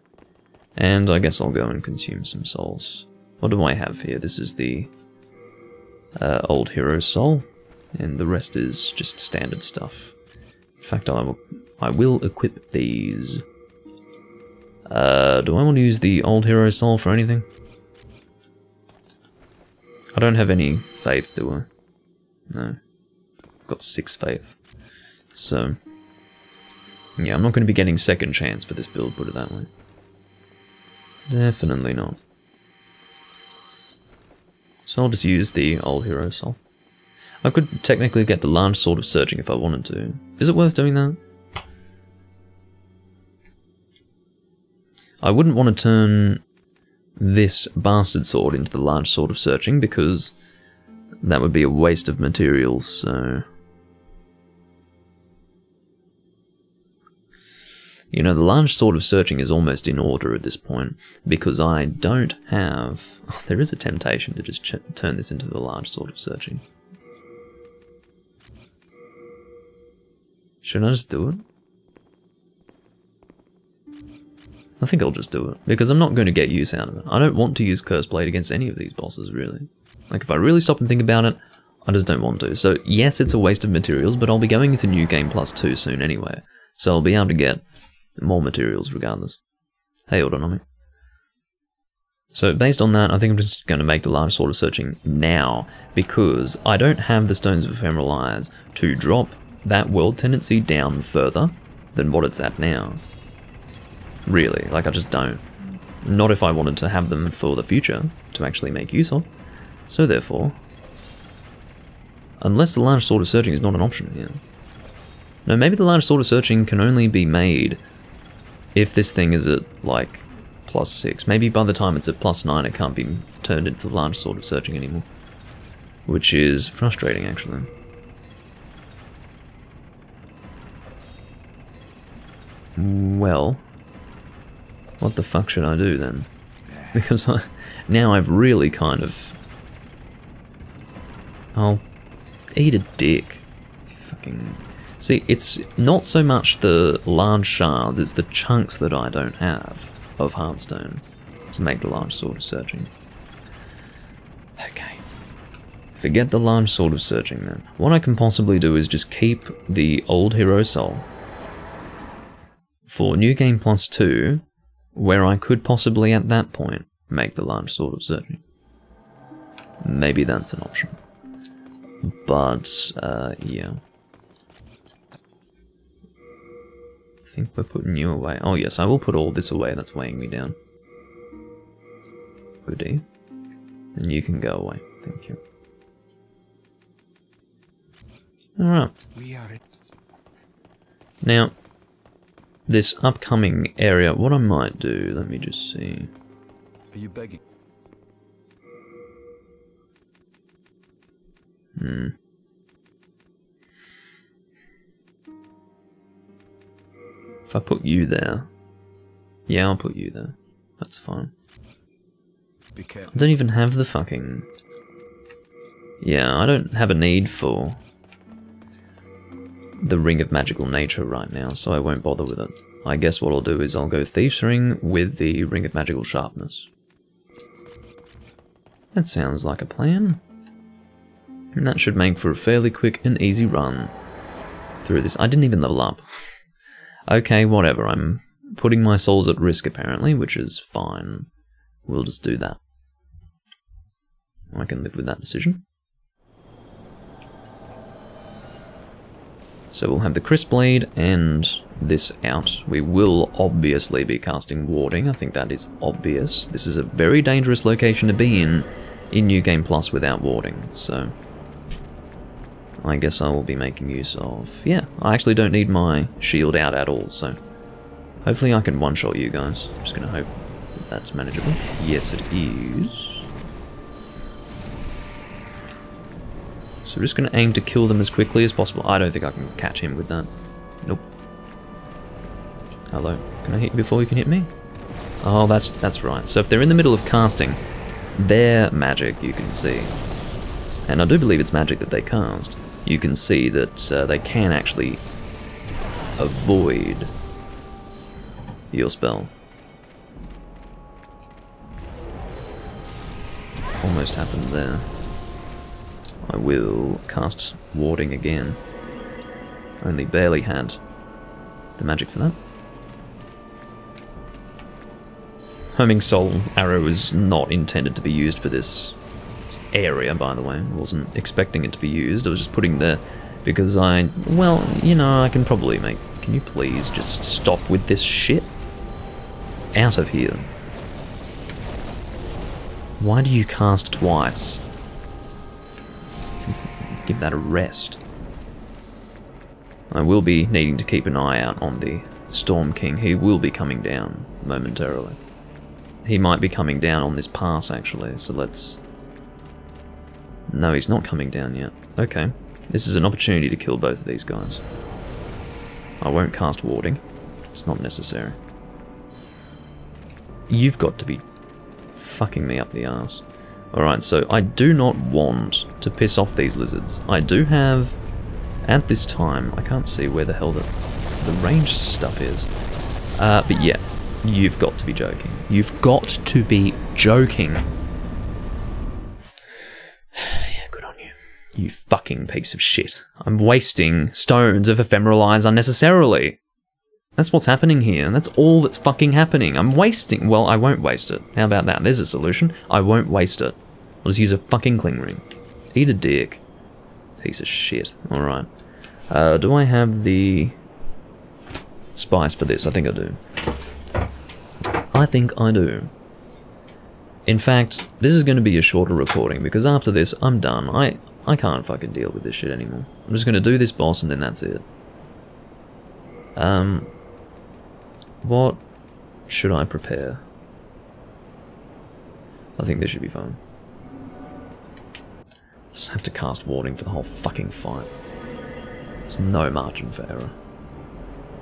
And I guess I'll go and consume some souls. What do I have here? This is the Old Hero Soul, and the rest is just standard stuff. In fact, I will equip these. Do I want to use the Old Hero Soul for anything? I don't have any faith, do I? No. I've got 6 faith. So... yeah, I'm not going to be getting second chance for this build, put it that way. Definitely not. So I'll just use the Old Hero Soul. I could technically get the Large Sword of Searching if I wanted to. Is it worth doing that? I wouldn't want to turn this Bastard Sword into the Large Sword of Searching, because that would be a waste of materials, so... You know, the Large Sword of Searching is almost in order at this point, because I don't have... Oh, there is a temptation to just turn this into the Large Sword of Searching. Should I just do it? I think I'll just do it, because I'm not going to get use out of it. I don't want to use Curse Blade against any of these bosses, really. Like, if I really stop and think about it, I just don't want to. So, yes, it's a waste of materials, but I'll be going into New Game Plus 2 soon anyway, so I'll be able to get more materials regardless. Hey, Autonomy. So, based on that, I think I'm just going to make the Large Sword of Searching now, because I don't have the Stones of Ephemeral Eyes to drop that world tendency down further than what it's at now. Really, like, I just don't. Not if I wanted to have them for the future, to actually make use of. So therefore, unless the Large Sword of Searching is not an option here. No, maybe the Large Sword of Searching can only be made if this thing is at, like, +6. Maybe by the time it's at +9 it can't be turned into the Large Sword of Searching anymore. Which is frustrating, actually. Well... what the fuck should I do then? Because now I've really kind of... I'll eat a dick. Fucking... See, it's not so much the large shards, it's the chunks that I don't have of Heartstone to make the Large Sword of Searching. Okay. Forget the Large Sword of Searching then. What I can possibly do is just keep the Old Hero Soul for New Game Plus 2, where I could possibly at that point make the Large Sword of Searching. Maybe that's an option. But, yeah. I think we're putting you away. Oh yes, I will put all this away, that's weighing me down. Goodie. And you can go away. Thank you. Alright. Now, this upcoming area, what I might do, let me just see. Are you begging? If I put you there. Yeah, I'll put you there. That's fine. Be careful. I don't even have the fucking... Yeah, I don't have a need for the Ring of Magical Nature right now, so I won't bother with it. I guess what I'll do is I'll go Thief's Ring with the Ring of Magical Sharpness. That sounds like a plan. And that should make for a fairly quick and easy run through this. I didn't even level up. Okay, whatever. I'm putting my souls at risk apparently, which is fine. We'll just do that. I can live with that decision. So we'll have the Crisp Blade and this out. We will obviously be casting Warding. I think that is obvious. This is a very dangerous location to be in New Game Plus without Warding, so I guess I will be making use of... Yeah, I actually don't need my shield out at all, so hopefully I can one-shot you guys. I'm just going to hope that that's manageable. Yes, it is. So we're just going to aim to kill them as quickly as possible. I don't think I can catch him with that. Nope. Hello. Can I hit you before you can hit me? Oh, that's right. So if they're in the middle of casting their magic, you can see, and I do believe it's magic that they cast, you can see that they can actually avoid your spell. Almost happened there. I will cast Warding again. Only barely had the magic for that. Homing Soul Arrow is not intended to be used for this area, by the way. I wasn't expecting it to be used. I was just putting there because well, you know, I can probably make... Can you please just stop with this shit? Out of here. Why do you cast twice? Give that a rest. I will be needing to keep an eye out on the Storm King. He will be coming down momentarily. He might be coming down on this pass, actually, so let's... No, he's not coming down yet. Okay. This is an opportunity to kill both of these guys. I won't cast Warding. It's not necessary. You've got to be fucking me up the arse. Alright, so I do not want to piss off these lizards. I do have, at this time, I can't see where the hell the ranged stuff is. But yeah, you've got to be joking. You've got to be joking. Yeah, good on you. You fucking piece of shit. I'm wasting stones of Ephemeral Eyes unnecessarily. That's what's happening here. That's all that's fucking happening. I'm wasting... Well, I won't waste it. How about that? There's a solution. I won't waste it. I'll just use a fucking Cling Ring. Eat a dick. Piece of shit. Alright. Do I have the spice for this? I think I do. I think I do. In fact, this is going to be a shorter recording because after this, I'm done. I can't fucking deal with this shit anymore. I'm just going to do this boss and then that's it. What should I prepare? I think this should be fun. Just have to cast Warding for the whole fucking fight. There's no margin for error.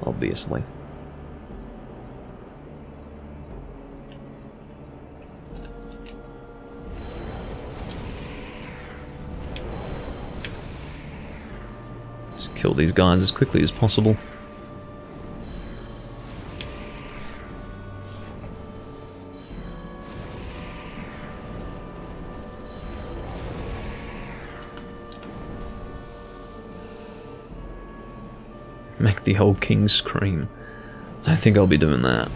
Obviously. Just kill these guys as quickly as possible. Make the old king scream. I think I'll be doing that.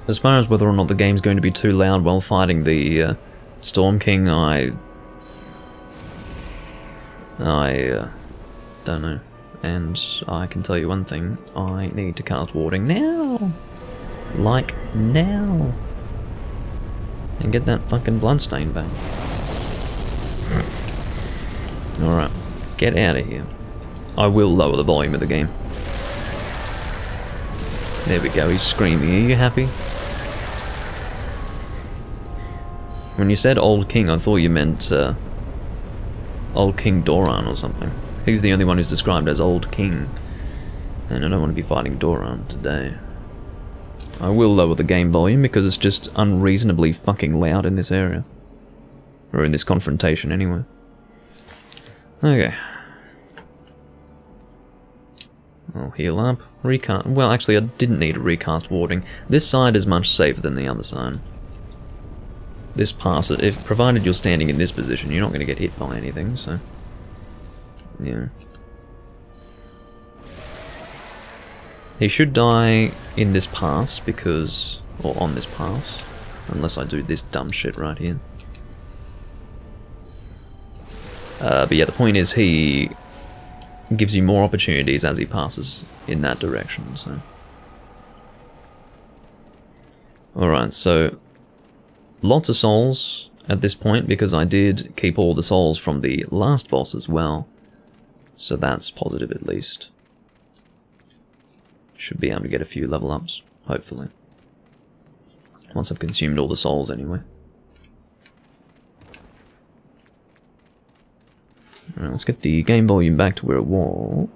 As far as whether or not the game's going to be too loud while fighting the Storm King, Don't know. And I can tell you one thing, I need to cast Warding now! Like, now! And get that fucking Bloodstain back. Alright, get out of here. I will lower the volume of the game. There we go, he's screaming. Are you happy? When you said Old King, I thought you meant Old King Doran or something. He's the only one who's described as Old King. And I don't want to be fighting Doran today. I will lower the game volume because it's just unreasonably fucking loud in this area. Or in this confrontation anyway. Okay. I'll heal up. Recast. Well, actually, I didn't need a recast warding. This side is much safer than the other side. This pass, if provided you're standing in this position, you're not going to get hit by anything, so... yeah. He should die in this pass because... or on this pass. Unless I do this dumb shit right here. But yeah, the point is he gives you more opportunities as he passes in that direction, so... Alright, so... lots of souls at this point because I did keep all the souls from the last boss as well. So that's positive at least. Should be able to get a few level ups, hopefully. Once I've consumed all the souls anyway. Alright, let's get the game volume back to where it was.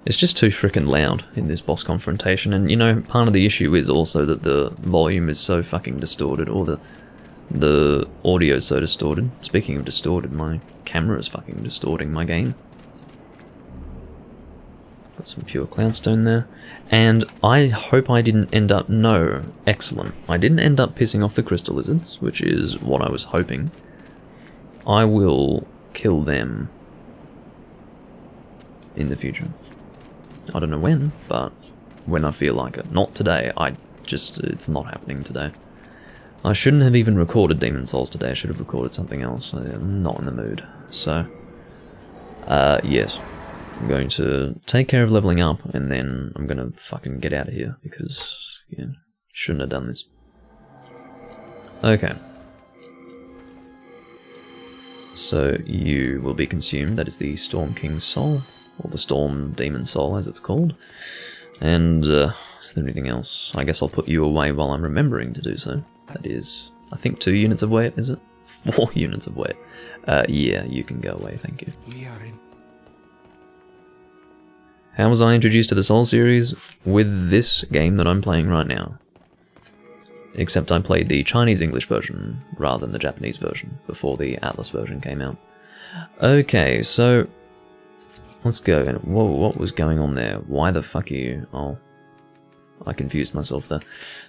It's just too freaking loud in this boss confrontation, and you know, part of the issue is also that the volume is so fucking distorted, or the audio is so distorted. Speaking of distorted, my camera is fucking distorting my game. Got some pure cloudstone there. And I hope I didn't end up... no, excellent. I didn't end up pissing off the crystal lizards, which is what I was hoping. I will kill them in the future. I don't know when, but when I feel like it. Not today, it's not happening today. I shouldn't have even recorded Demon Souls today, I should have recorded something else. I'm not in the mood. So, yes. I'm going to take care of leveling up, and then I'm gonna fucking get out of here, because, yeah, shouldn't have done this. Okay. So, you will be consumed, that is the Storm King's soul. Or the Storm Demon Soul, as it's called. And, is there anything else? I guess I'll put you away while I'm remembering to do so. That is, I think 2 units of weight, is it? 4 units of weight. Yeah, you can go away, thank you. How was I introduced to the Soul series? With this game that I'm playing right now. Except I played the Chinese-English version, rather than the Japanese version, before the Atlas version came out. Okay, so... let's go. Whoa, what was going on there? Why the fuck are you? Oh, I confused myself there.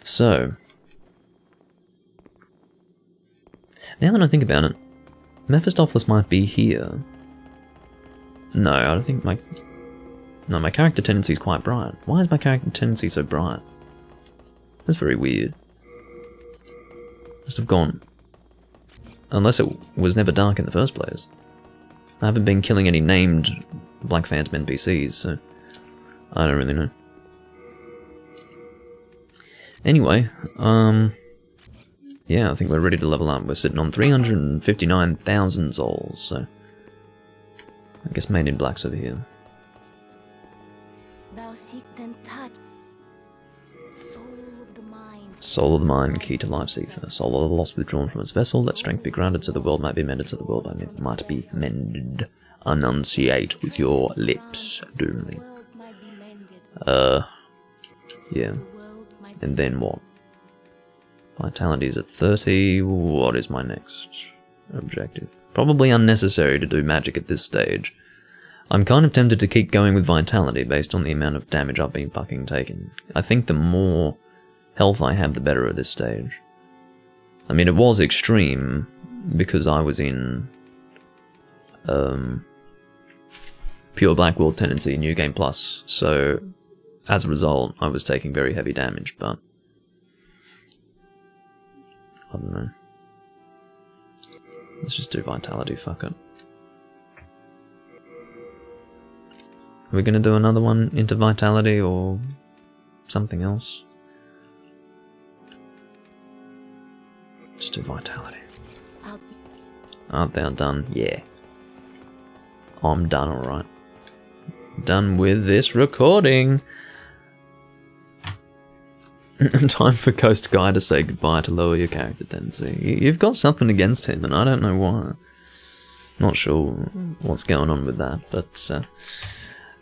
So, now that I think about it, Mephistopheles might be here. No, I don't think my... no, my character tendency is quite bright. Why is my character tendency so bright? That's very weird. Must have gone... unless it was never dark in the first place. I haven't been killing any named Black Phantom NPCs, so I don't really know. Anyway, yeah, I think we're ready to level up. We're sitting on 359,000 souls, so I guess Main in Black's over here. Thou seek then touch. Soul of the mind. Soul of the mind, key to life's ether. Soul of the lost withdrawn from its vessel. Let strength be granted so the world might be mended, so the world might be mended. Enunciate with your lips, Doomling. Yeah. And then what? Vitality's at 30. What is my next objective? Probably unnecessary to do magic at this stage. I'm kind of tempted to keep going with Vitality based on the amount of damage I've been fucking taking. I think the more health I have, the better at this stage. I mean, it was extreme because I was in Pure Black World Tendency New Game Plus, so as a result I was taking very heavy damage, but I don't know. Let's just do Vitality, fuck it. Are we going to do another one into Vitality or something else? Just do Vitality. I'll Art thou done? Yeah. I'm done, alright. Done with this recording. Time for Coast Guy to say goodbye to lower your character tendency. You've got something against him, and I don't know why. Not sure what's going on with that, but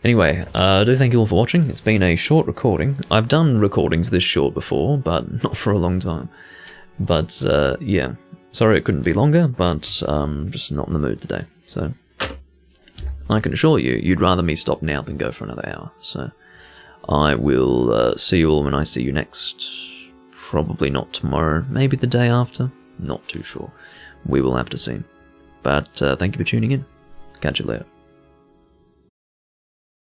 anyway, I do thank you all for watching. It's been a short recording. I've done recordings this short before, but not for a long time. But yeah, sorry it couldn't be longer, but just not in the mood today. So I can assure you, you'd rather me stop now than go for another hour. So I will see you all when I see you next. Probably not tomorrow, maybe the day after. Not too sure. We will have to see. But thank you for tuning in. Catch you later.